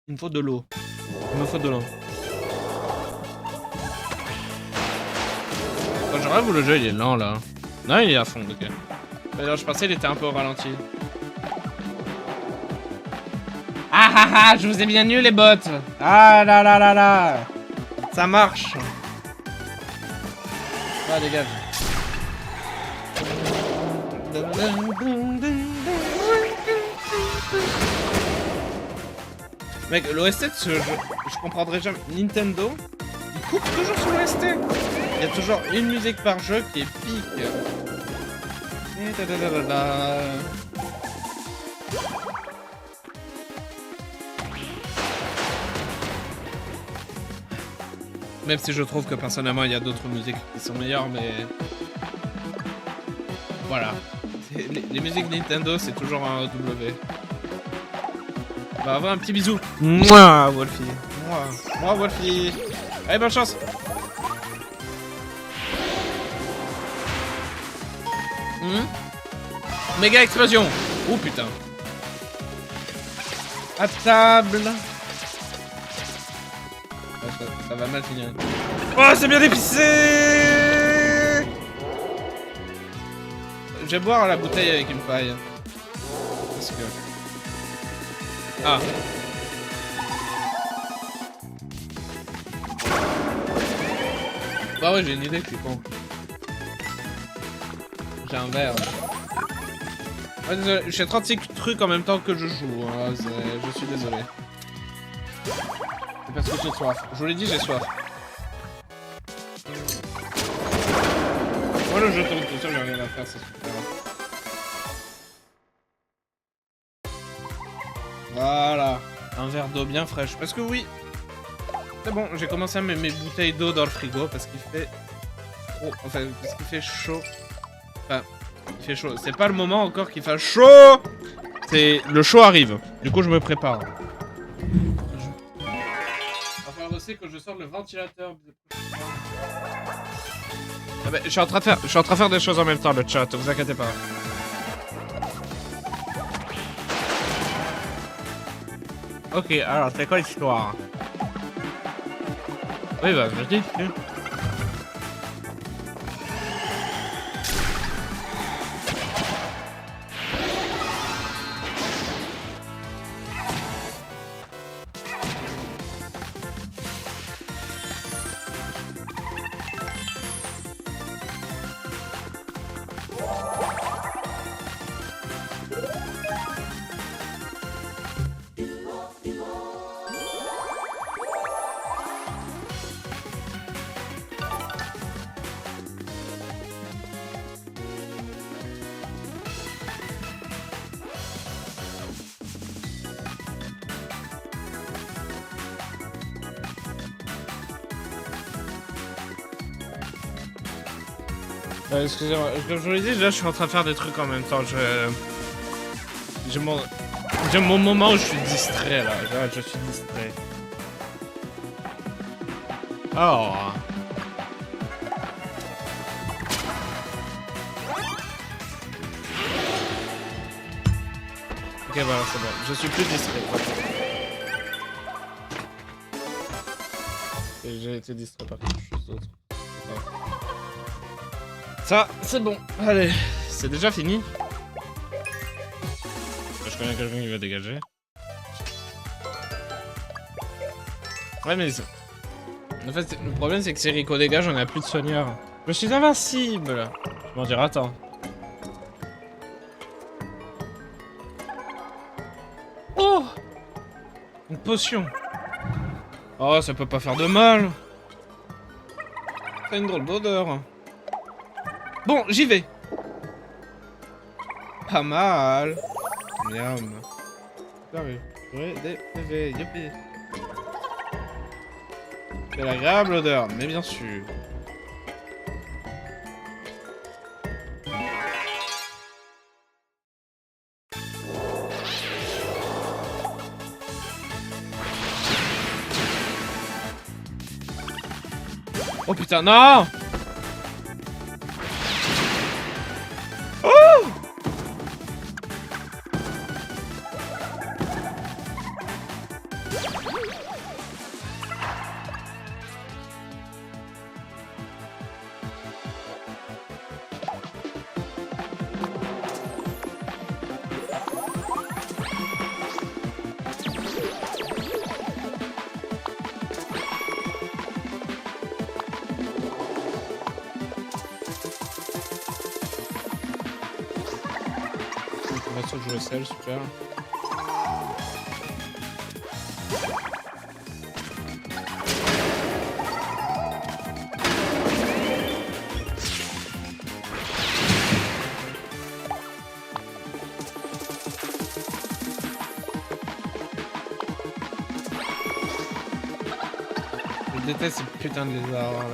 [SPEAKER 1] Il me faut de l'eau. Il me faut de l'eau. J'aurais où le jeu il est lent là. Non, il est à fond, ok. Alors, je pensais qu'il était un peu au ralenti. Ah, je vous ai bien eu les bots. Ah là. Ça marche. Ah, dégage. Mec, l'OST de ce jeu, je comprendrai jamais. Nintendo, il coupe toujours sur l'OST. Il y a toujours une musique par jeu qui est pique. Même si je trouve que personnellement il y a d'autres musiques qui sont meilleures, mais... Voilà. Les musiques Nintendo, c'est toujours un W. On va avoir un petit bisou. Moi, Wolfie. Moi, Wolfie. Allez, bonne chance. Méga explosion. Oh putain. À table. Ça va mal finir. Oh, c'est bien épicé. Je vais boire la bouteille avec une paille. Parce que... Ah. Bah ouais, j'ai une idée, je suis con. J'ai un verre. Ouais, désolé, je fais 36 trucs en même temps que je joue. Hein, je suis désolé. C'est parce que j'ai soif. Je vous l'ai dit, j'ai soif. Moi, le jeu tourne tout seul, j'ai rien à faire, c'est super. Voilà. Un verre d'eau bien fraîche. Parce que oui. C'est bon, j'ai commencé à mettre mes bouteilles d'eau dans le frigo parce qu'il fait trop... Enfin, parce qu'il fait chaud. Enfin, il fait chaud. C'est pas le moment encore qu'il fasse chaud. C'est... Le chaud arrive. Du coup, je me prépare. Il va falloir aussi que je sorte le ventilateur. Ah bah, je suis en train de faire des choses en même temps, le chat. Vous inquiétez pas. Ok, alors, c'est quoi l'histoire? Oui, bah, je dis. Excusez-moi, comme je vous l'ai dit, là je suis en train de faire des trucs en même temps. J'ai mon moment où je suis distrait là. Je suis distrait. Oh. Ok, voilà, c'est bon. Je suis plus distrait. Et j'ai été distrait par quelque chose d'autre. Ça, c'est bon. Allez, c'est déjà fini. Je connais quelqu'un qui va dégager. Ouais, mais... En fait, le problème, c'est que si Rico dégage, on a plus de soigneurs. Je suis invincible. Je m'en dirai, attends. Oh! Une potion. Oh, ça peut pas faire de mal. Ça a une drôle d'odeur. Bon, j'y vais. Pas mal. Miam. J'arrive. Ouais, des PV, youpi. Quelle agréable odeur, mais bien sûr. Oh putain, non! Oh! On va sur jouer seul, super. Je déteste ces putains de lézards, ouais.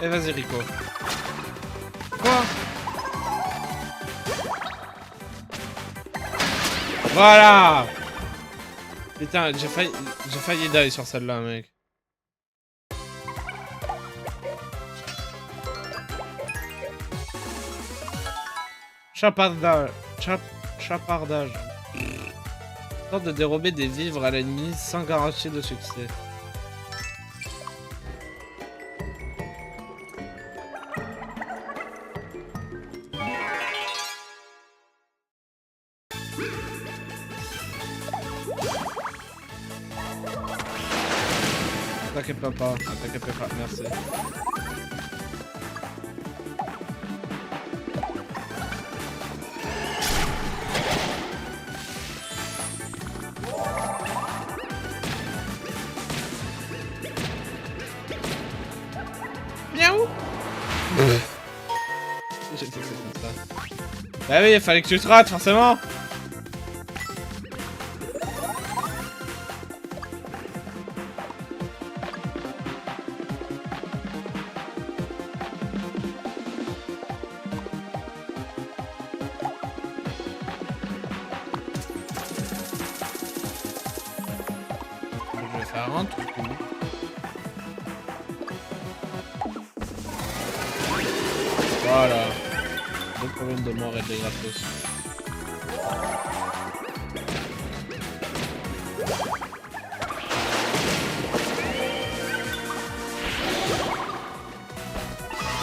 [SPEAKER 1] Et vas-y, Rico. Quoi? Voilà! Putain, j'ai failli die sur celle-là, mec. Chapardage. Chapardage. Tente de dérober des vivres à l'ennemi sans garantie de succès. T'inquiète pas, t'inquiète pas, merci. Miaou. J'ai fait comme ça. Bah oui, il fallait que tu te rates, forcément. Je vais faire un truc. Voilà. Deux problèmes de mort et de gratos.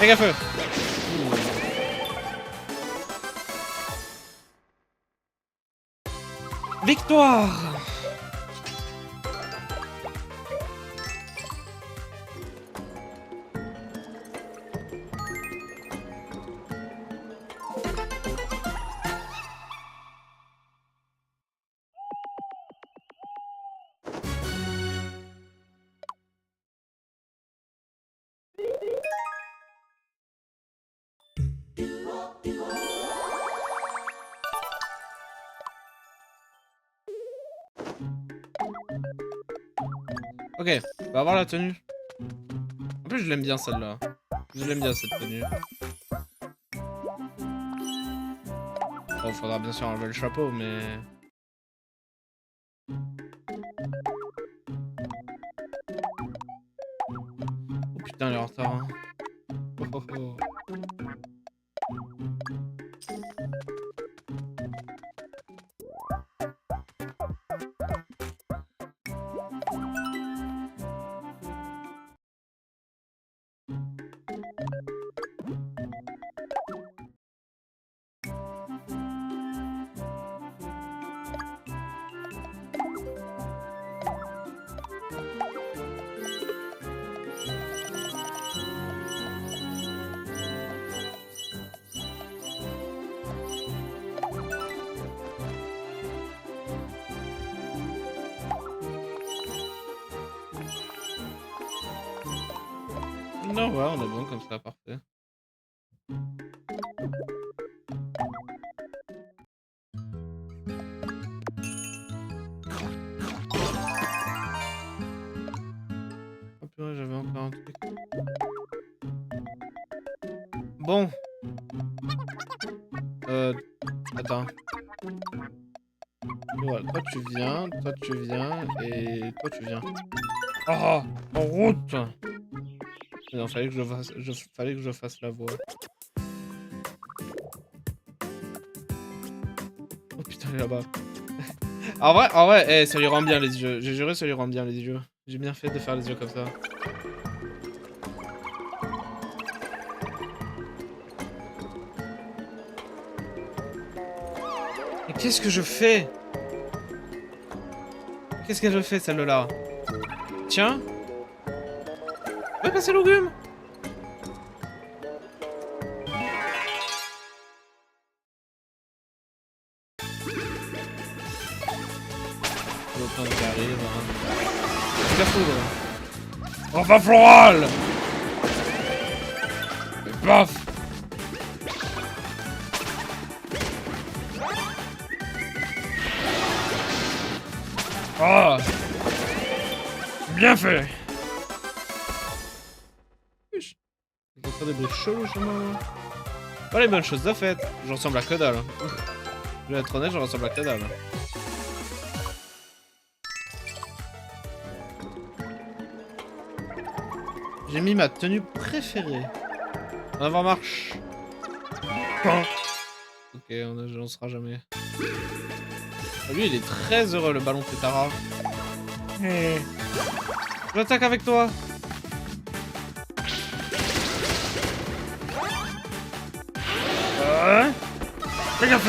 [SPEAKER 1] Méga feu. Victoire. Ok, on va voir la tenue. En plus, je l'aime bien celle-là. Je l'aime bien cette tenue. Bon, faudra bien sûr enlever le chapeau, mais... Oh putain, il est en retard. Hein. Oh, oh, oh. Non, ouais, on est bon comme ça, parfait. Oh purée, j'avais encore un truc. Bon. Attends. Voilà, toi tu viens, et toi tu viens. Oh, en route! Non, fallait que fallait que je fasse la voix. Oh putain, il est là-bas. En vrai, eh, ça lui rend bien les yeux. J'ai juré, ça lui rend bien les yeux. J'ai bien fait de faire les yeux comme ça. Mais qu'est-ce que je fais? Qu'est-ce que je fais, celle-là? Tiens. Ouais, passer l'ogume. L'autre qui arrive, hein. C'est la foudre. Enfin floral. Et paf. Ah. Bien fait. faire des bruits chelous chez moi. Pas les bonnes choses de fait. Je ressemble à que dalle. Je vais être honnête, je ressemble à que dalle. J'ai mis ma tenue préférée. En avant marche. Ok, on sera jamais. Lui, il est très heureux, le ballon pétard. J'attaque avec toi. Fais gaffe.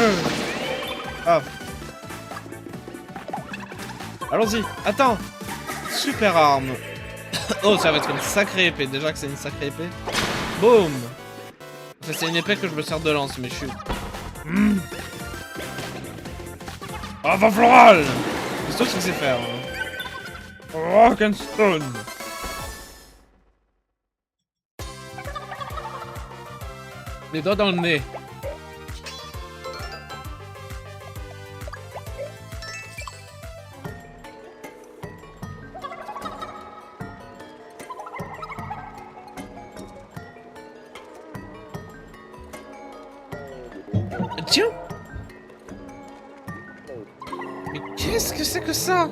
[SPEAKER 1] Ah. Allons-y. Attends. Super arme. Oh, ça va être une sacrée épée. Déjà que c'est une sacrée épée. Boum. Enfin, c'est une épée que je me sers de lance, mais je suis... Avant floral. C'est tout ce que c'est faire. Rock'n'Stone. Les doigts dans le nez. Tiens. Mais qu'est-ce que c'est que ça?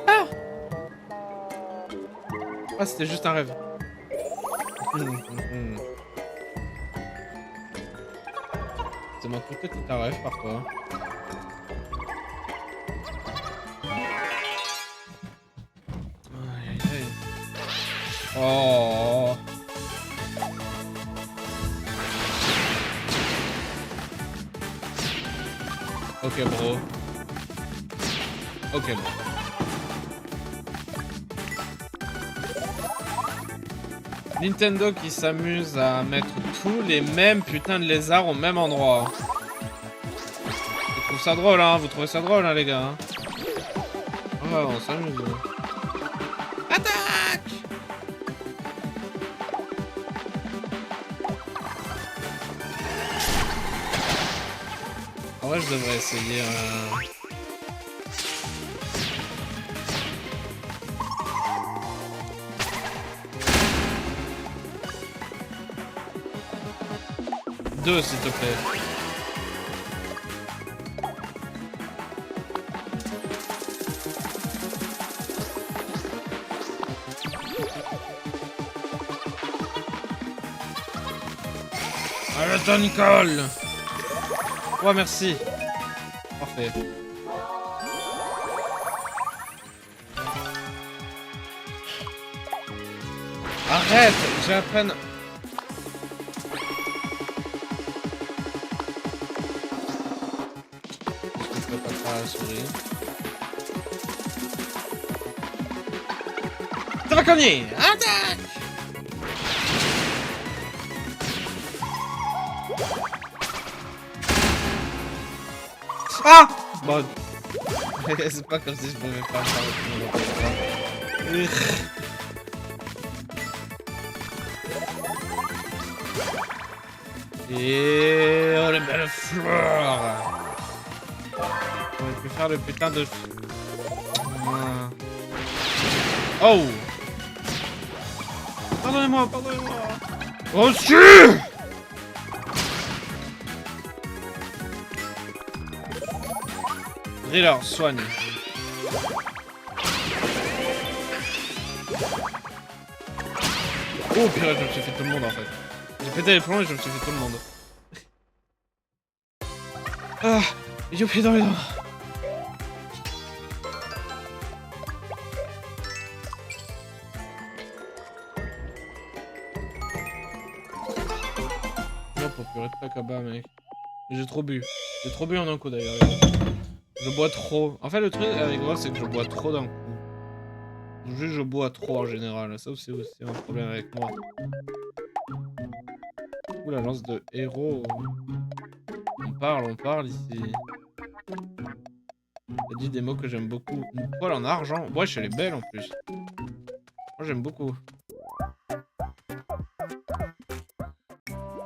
[SPEAKER 1] Ah! Ah, c'était juste un rêve. Ça m'a coûté tout un rêve parfois. Aïe, aïe, aïe. Oh. Ok bro. Ok bro. Nintendo qui s'amuse à mettre tous les mêmes putains de lézards au même endroit. Je trouve ça drôle, hein. Vous trouvez ça drôle, hein, les gars, hein. Ah, on s'amuse. Attaque! En vrai, je devrais essayer. Deux, s'il te plaît. Arrête, Nicole. Ouais, merci. Parfait. Arrête, j'ai à peine... Je peux pas faire la souris. Ça va cogner. Attaque! Ah! Bon. C'est pas comme si je pouvais pas faire le Et oh les belles fleurs! On pu faire le putain de... Oh! Pardonnez-moi, pardonnez-moi! Oh si! Driller, soigne. Oh purée, je me suis fait tout le monde en fait. J'ai pété les plombs et je me suis fait tout le monde. Ah, youpi dans les dents. Non, pour purée de Pakaba, mec. J'ai trop bu. J'ai trop bu en un coup d'ailleurs. Je bois trop. En fait, le truc avec moi, c'est que je bois trop d'un coup. Juste, je bois trop en général. Ça aussi, c'est un problème avec moi. Ouh, la lance de héros. On parle ici. T'as dit des mots que j'aime beaucoup. Une poêle en argent. Ouais, elle est belle en plus. Moi, j'aime beaucoup.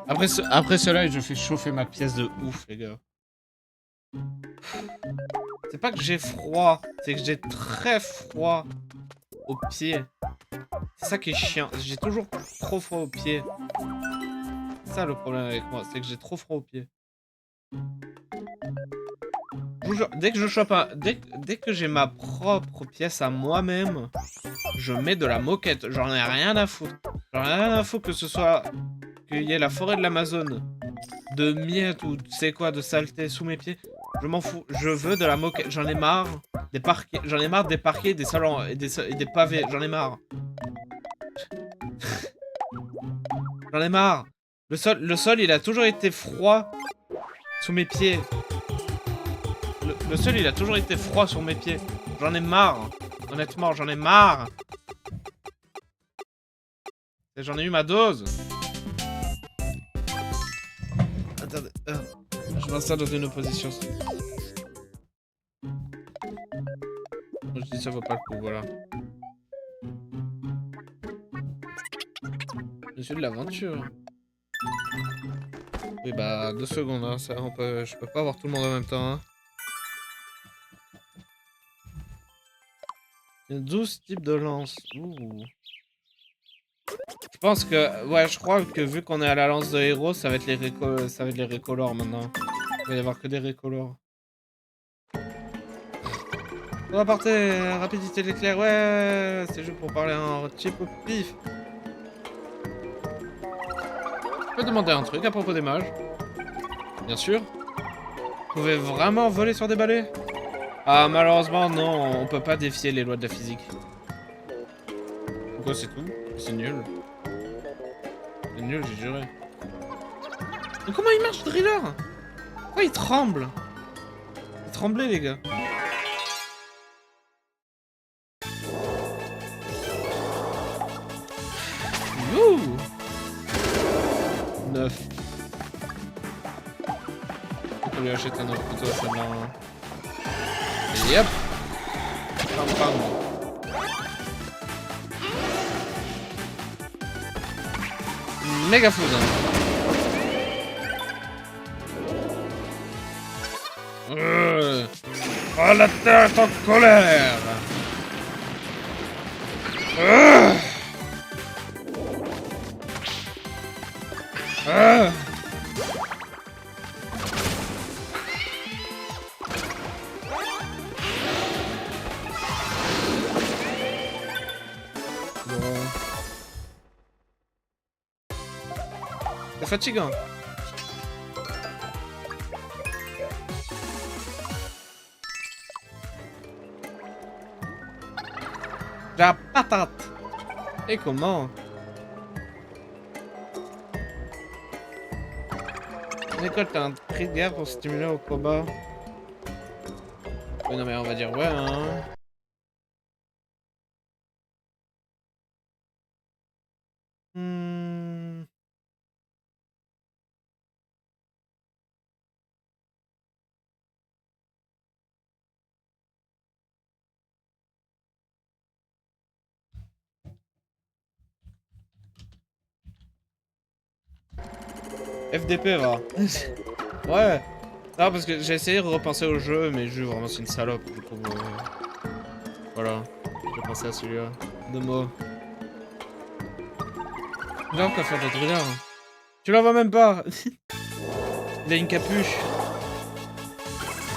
[SPEAKER 1] Après cela, je fais chauffer ma pièce de ouf, les gars. C'est pas que j'ai froid, c'est que j'ai très froid aux pieds. C'est ça qui est chiant. J'ai toujours trop froid aux pieds. C'est ça le problème avec moi, c'est que j'ai trop froid aux pieds. Dès que je chope dès que j'ai ma propre pièce à moi-même, je mets de la moquette. J'en ai rien à foutre. J'en ai rien à foutre que ce soit... qu'il y ait la forêt de l'Amazone, de miettes ou tu sais quoi, de saleté sous mes pieds. Je m'en fous. Je veux de la moquette. J'en ai marre des parquets. J'en ai marre des parquets, des salons et des pavés. J'en ai marre. J'en ai marre. Le sol, il a toujours été froid sous mes pieds. Le sol, il a toujours été froid sur mes pieds. J'en ai marre. Honnêtement, j'en ai marre. J'en ai eu ma dose. Attendez. Je m'installe dans une opposition. Je dis ça vaut pas le coup, voilà. Monsieur de l'aventure. Oui, bah, 2 secondes, hein. Ça, je peux pas avoir tout le monde en même temps, hein. Il y a 12 types de lances. Ouh. Je pense que... Ouais, je crois que vu qu'on est à la lance de héros, ça va être les récolores maintenant. Il va y avoir que des récolores. On va porter rapidité de l'éclair, ouais, c'est juste pour parler en chip au pif. Je peux demander un truc à propos des mages. Bien sûr. Vous pouvez vraiment voler sur des balais? Ah, malheureusement, non, on peut pas défier les lois de la physique. Pourquoi c'est tout? C'est nul. C'est nul, j'ai juré. Mais comment il marche, Driller? Pourquoi il tremble? Il tremblait, les gars. Youhou! 9. On peut lui acheter un autre couteau à celle-là. Yep! Pam pam. Méga foudre. Oh, la terre est en colère. C'est fatigant. La patate. Et comment? Récolte un cri de guerre pour stimuler au combat. Oui, non mais on va dire ouais, hein. FDP, va. Ouais. Non, parce que j'ai essayé de repenser au jeu, mais le jeu, vraiment, c'est une salope. Du coup, voilà. J'ai pensé à celui-là. Deux mots. Là, on peut faire d'autres drillers. Tu la vois même pas. Il a une capuche.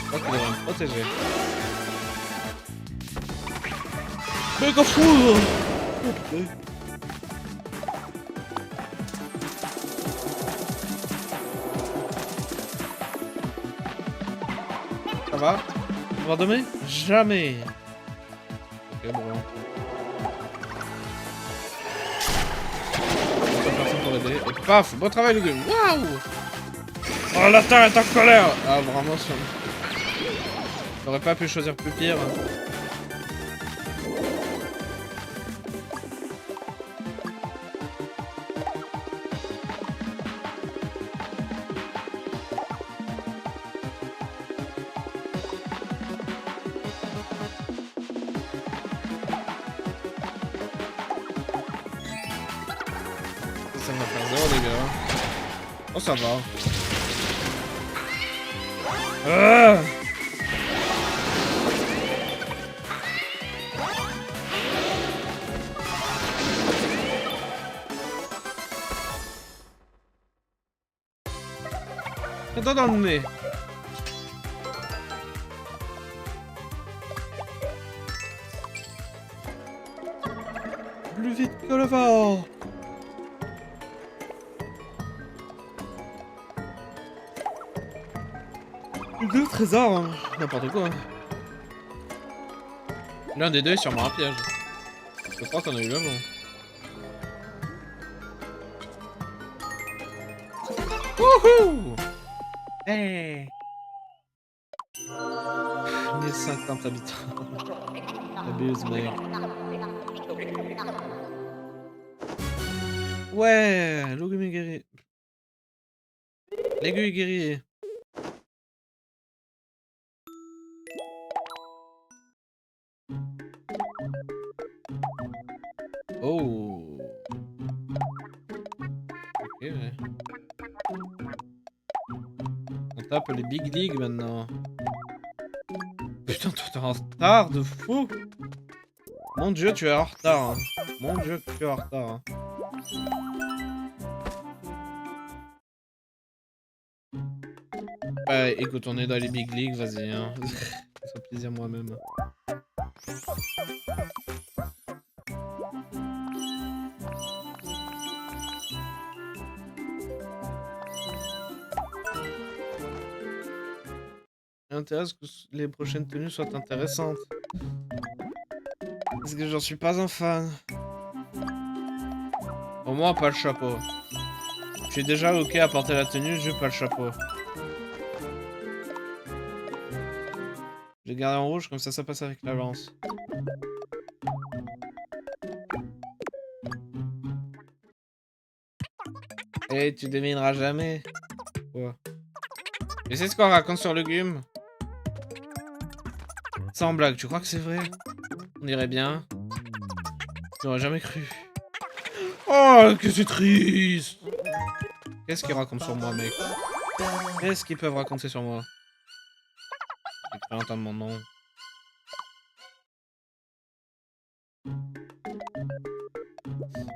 [SPEAKER 1] Je crois qu'il devrait me protéger. Méga foudre. Ça va? On va demain? Jamais. Ok, bon. Personne pour aider. Et paf! Bon travail, le gars! Waouh! Oh, la terre est en colère! Ah, vraiment, ça. J'aurais pas pu choisir plus pire. Ça va faire 0 dégâts. Oh, ça va. Ah! Mets-toi dans le nez. Plus vite que le vent. Deux trésors, hein. N'importe quoi. L'un des deux est sûrement un piège. Je crois qu'on a eu le bon. Wouhou! Hey! 1050 habitants. Abuse, mec. Ouais! L'aiguille guerrier. L'aiguille guerrier. Oh! Ok, ouais. On tape les big leagues maintenant. Putain, toi t'es en retard de fou! Mon dieu, tu es en retard. Hein. Mon dieu, tu es en retard. Hein. Bah écoute, on est dans les big leagues, vas-y. Hein. Ça fait plaisir moi-même. Intéresse que les prochaines tenues soient intéressantes. Parce que j'en suis pas un fan. Au moins pas le chapeau. Je suis déjà ok à porter la tenue, je veux pas le chapeau. J'ai gardé en rouge, comme ça passe avec la lance. Et tu devineras jamais. Quoi? Mais c'est ce qu'on raconte sur le Gume. Sans blague, tu crois que c'est vrai? On dirait bien. Tu n'aurais jamais cru. Oh, que c'est triste! Qu'est-ce qu'ils racontent sur moi, mec? Qu'est-ce qu'ils peuvent raconter sur moi? J'ai cru entendre mon nom.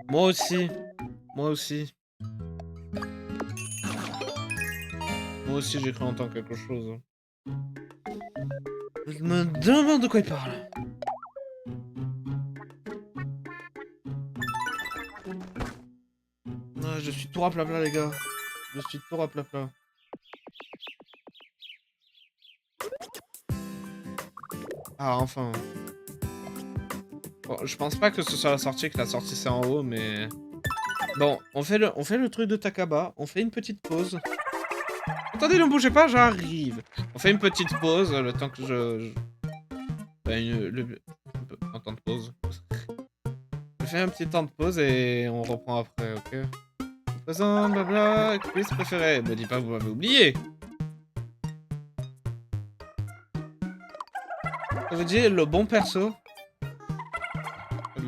[SPEAKER 1] Moi aussi. Moi aussi. Moi aussi, j'ai cru entendre quelque chose. Je me demande de quoi il parle. Non, je suis tout raplapla, les gars. Je suis tout raplapla. Ah, enfin. Bon, je pense pas que ce soit la sortie, que la sortie c'est en haut, mais... Bon, on fait le truc de Takaba, on fait une petite pause. Attendez, ne bougez pas, j'arrive. On fait une petite pause, le temps que un temps de pause. Je fais un petit temps de pause et on reprend après, ok? Présent, blabla, quiz préféré. Me dis pas que vous m'avez oublié. Je vous dis, le bon perso.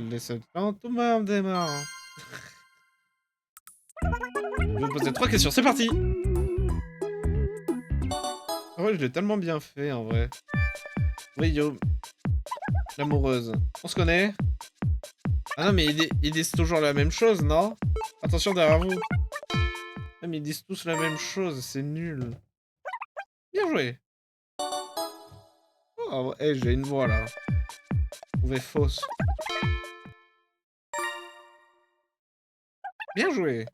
[SPEAKER 1] Les seuls temps, tout le monde démarre. Je vais vous poser 3 questions, c'est parti! Oh, je l'ai tellement bien fait, en vrai. Oui, yo. L'amoureuse. On se connaît? Ah non, mais ils disent toujours la même chose, non? Attention derrière vous. Non, mais ils disent tous la même chose, c'est nul. Bien joué. Oh, hey, j'ai une voix, là. Trouvée fausse. Bien joué.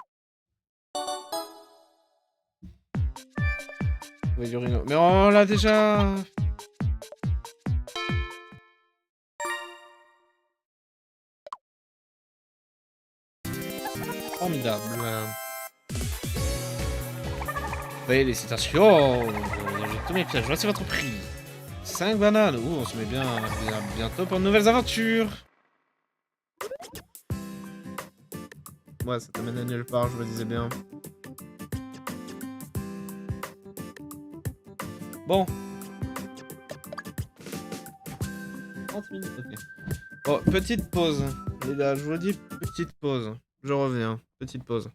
[SPEAKER 1] Oui, Yorino. Mais on l'a déjà... Formidable. Félicitations. J'ai tous mes pièges. Voici votre prix. 5 bananes. Ouh, on se met bientôt pour de nouvelles aventures. Ouais, ça t'amène à nulle part, je me disais bien. Bon. 30 minutes, ok. Bon, petite pause. Les gars, je vous le dis, petite pause. Je reviens. Petite pause.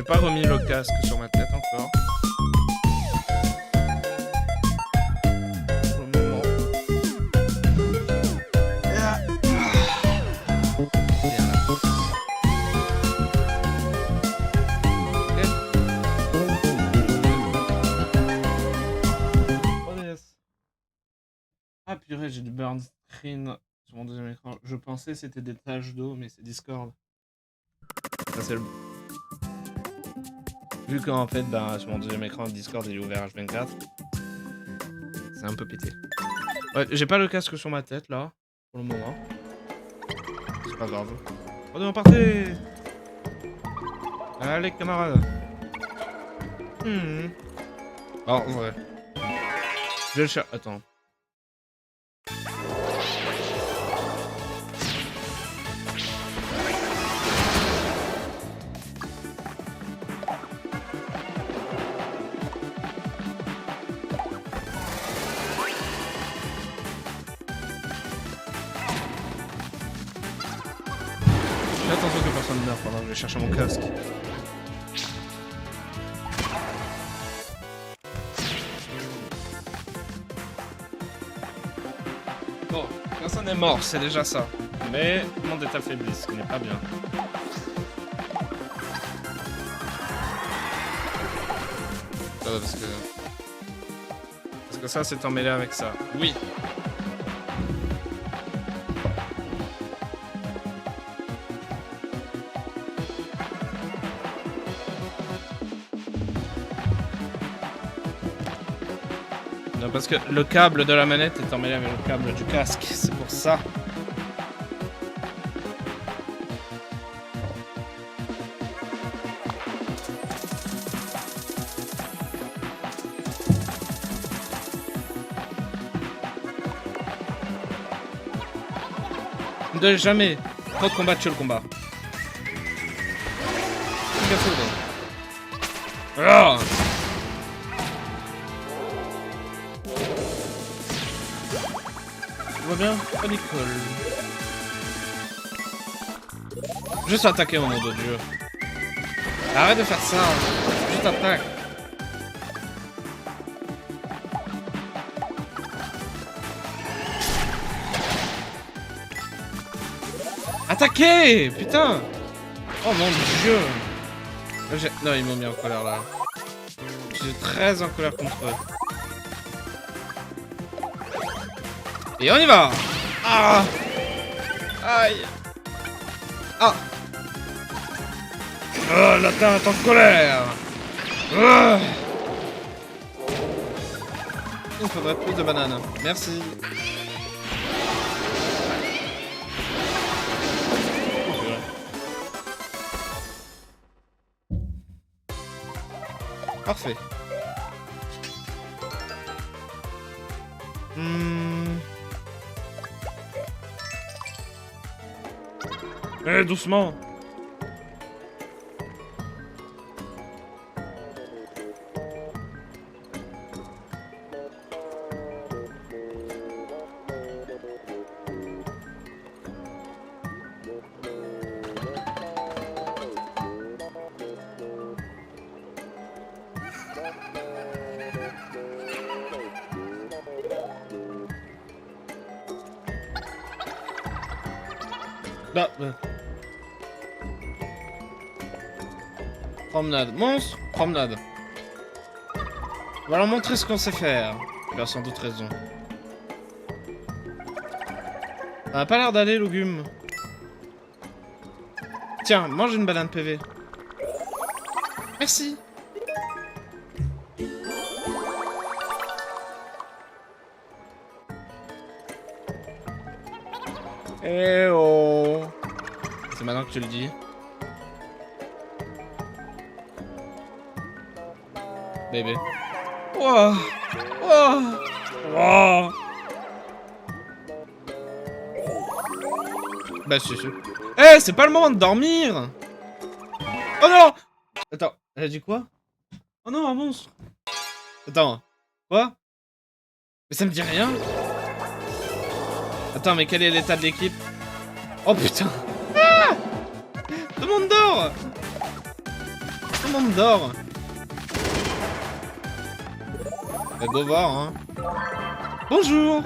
[SPEAKER 1] pas remis le casque sur ma tête encore. Pour le moment. Bien là. Ah purée, j'ai du burn screen sur mon deuxième écran. Je pensais que c'était des taches d'eau, mais c'est Discord. Ça c'est le... Vu qu'en fait, bah, sur mon deuxième écran, Discord il est ouvert H24. C'est un peu pété. Ouais, j'ai pas le casque sur ma tête là, pour le moment. C'est pas grave. On est partez. Allez camarades. Oh, ouais. Je vais le chercher. Attends. Fais attention que personne ne meure pendant que je vais chercher mon casque. Bon, personne n'est mort, c'est déjà ça. Mais le monde est affaibli, ce qui n'est pas bien. Ça va, parce que ça, c'est emmêlé avec ça. Oui. Non, parce que le câble de la manette est emmêlé avec le câble du casque, c'est pour ça. De jamais trop de combattre le combat. Ah, tout va bien? Pas Nicole. Juste attaquer au nom de Dieu. Arrête de faire ça. Juste attaque. Attaquez! Putain! Oh mon Dieu! Non, ils m'ont mis en colère là. Je suis très en colère contre eux. Et on y va! Ah! Aïe! Ah! Oh, la terre est en colère! Ah! Il faudrait plus de bananes. Merci. Parfait. Eh, doucement. Bah, promenade. Monstre, promenade. On va leur montrer ce qu'on sait faire. Tu as sans doute raison. Ça n'a pas l'air d'aller, Lugum. Tiens, mange une banane PV. Merci. Eh oh. C'est maintenant que tu le dis. Bébé. Wow. Wow. Wow. Bah je suis. Eh, c'est pas le moment de dormir. Oh non. Attends, elle a dit quoi? Oh non, un monstre. Attends. Quoi? Mais ça me dit rien. Attends, mais quel est l'état de l'équipe? Oh putain. Ah, tout le monde dort. Tout le monde dort. Bah, go voir, hein. Bonjour.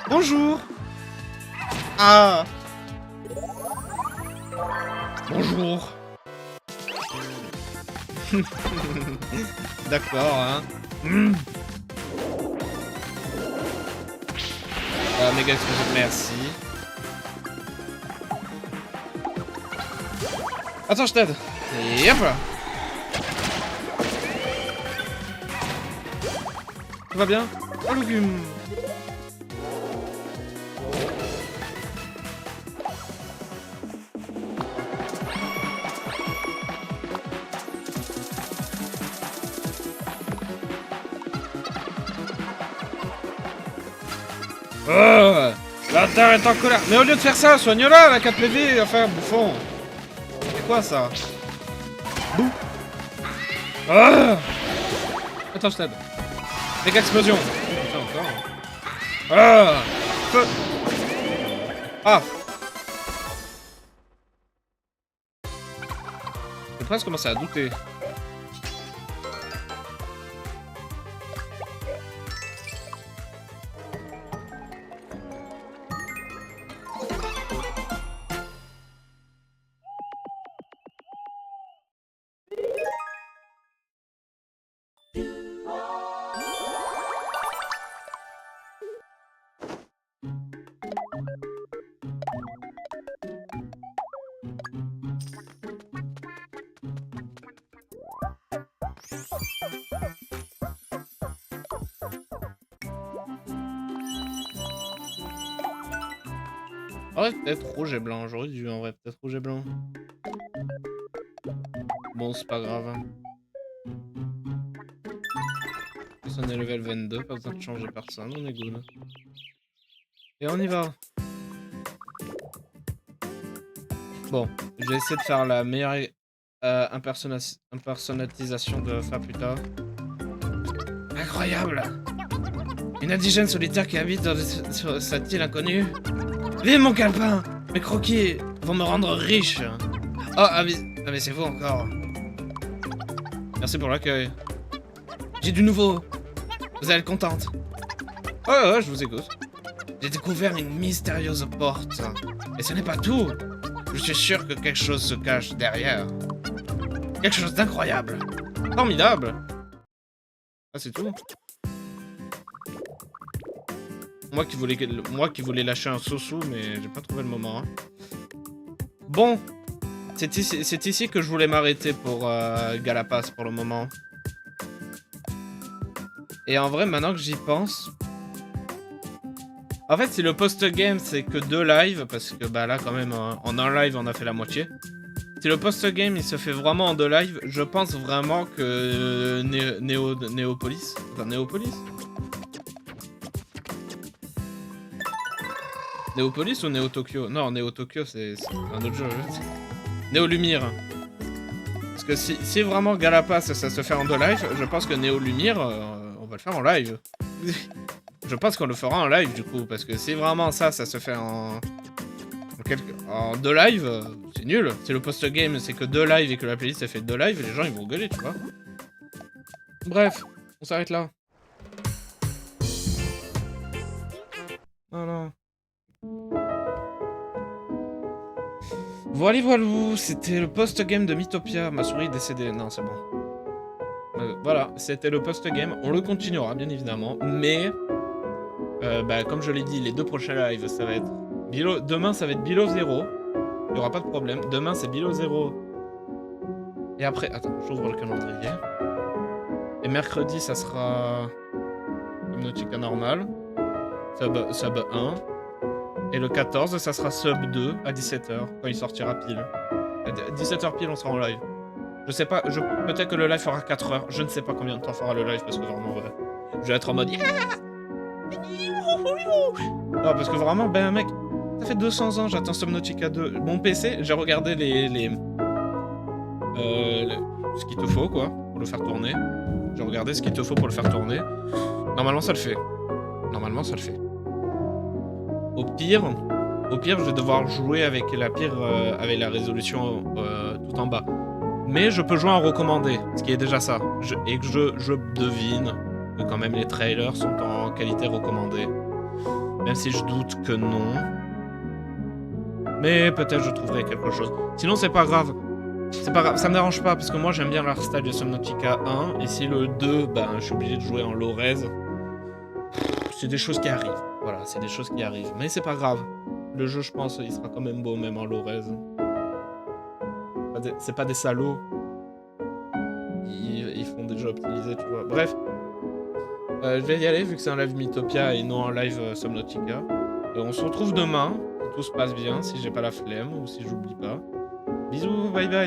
[SPEAKER 1] Bonjour. Ah. Bonjour. D'accord, hein. Méga explosion, merci. Attends, je t'aide. Et hop là. Tout va bien? Oh, légumes. Oh, la terre est en colère. Mais au lieu de faire ça, soigne-la, la 4 PV, enfin, bouffon. C'est quoi ça? Bouh. Ah. Attends, je t'aide. Méga explosion. Putain, encore. Ah. Feu. Ah. J'ai presque commencé à douter. En vrai, peut-être rouge et blanc. J'aurais dû, en vrai, peut-être rouge et blanc. Bon, c'est pas grave. On est level 22, pas besoin de changer personne, on est good. Et on y va. Bon, je vais essayer de faire la meilleure impersonalisation de Faputa. Incroyable! Une indigène solitaire qui habite sur cette île inconnue. Vive mon calepin! Mes croquis vont me rendre riche! Oh, mais c'est vous encore. Merci pour l'accueil. J'ai du nouveau. Vous allez être contente. Ouais, je vous écoute. J'ai découvert une mystérieuse porte. Et ce n'est pas tout. Je suis sûr que quelque chose se cache derrière. Quelque chose d'incroyable. Formidable. Ah, c'est tout. Moi qui voulais lâcher un sous-sous, mais j'ai pas trouvé le moment. Hein. Bon. C'est ici que je voulais m'arrêter pour Galapas pour le moment. Et en vrai, maintenant que j'y pense... En fait, si le post-game, c'est que 2 lives, parce que bah là, quand même, en un live, on a fait la moitié. Si le post-game, il se fait vraiment en 2 lives, je pense vraiment que Néopolis... Enfin, Néopolis Néopolis ou Néo-Tokyo? Non, Néo-Tokyo, c'est un autre jeu. Néo-Lumire. Parce que si vraiment Galapas, ça se fait en 2 lives, je pense que Néo-Lumire, on va le faire en live. Je pense qu'on le fera en live, du coup, parce que si vraiment ça se fait en 2 lives, c'est nul. Si le post-game, c'est que 2 lives et que la playlist, ça fait 2 lives, les gens, ils vont gueuler, tu vois. Bref, on s'arrête là. Voilà. Voilà, c'était le post-game de Mythopia. Ma souris est décédée. Non, c'est bon. Voilà, c'était le post-game. On le continuera, bien évidemment. Mais, comme je l'ai dit, les 2 prochains lives, ça va être... Demain, ça va être Below 0. Il n'y aura pas de problème. Demain, c'est Below 0. Et après... Attends, j'ouvre le calendrier. Et mercredi, ça sera... Subnautica normal. Sub 1. Et le 14, ça sera Sub 2 à 17h, quand il sortira pile. À 17h pile, on sera en live. Je sais pas, peut-être que le live fera 4h. Je ne sais pas combien de temps fera le live, parce que vraiment, je vais être en mode... Non, parce que vraiment, ben mec, ça fait 200 ans, j'attends Subnautica 2. Mon PC, j'ai regardé ce qu'il te faut, quoi, pour le faire tourner. J'ai regardé ce qu'il te faut pour le faire tourner. Normalement, ça le fait. Normalement, ça le fait. Au pire, Au pire, je vais devoir jouer avec avec la résolution tout en bas. Mais je peux jouer en recommandé, ce qui est déjà ça. Et que je devine que quand même les trailers sont en qualité recommandée. Même si je doute que non. Mais peut-être je trouverai quelque chose. Sinon, c'est pas grave. C'est pas grave, ça me dérange pas parce que moi j'aime bien l'art style de Subnautica 1. Et si le 2, ben je suis obligé de jouer en low res. C'est des choses qui arrivent. Voilà, c'est des choses qui arrivent. Mais c'est pas grave. Le jeu, je pense, il sera quand même beau, même en low res. C'est pas des salauds. Ils font déjà optimiser, tu vois. Bref. Je vais y aller vu que c'est un live Mythopia et non un live Subnautica. On se retrouve demain, si tout se passe bien, si j'ai pas la flemme ou si j'oublie pas. Bisous, bye bye.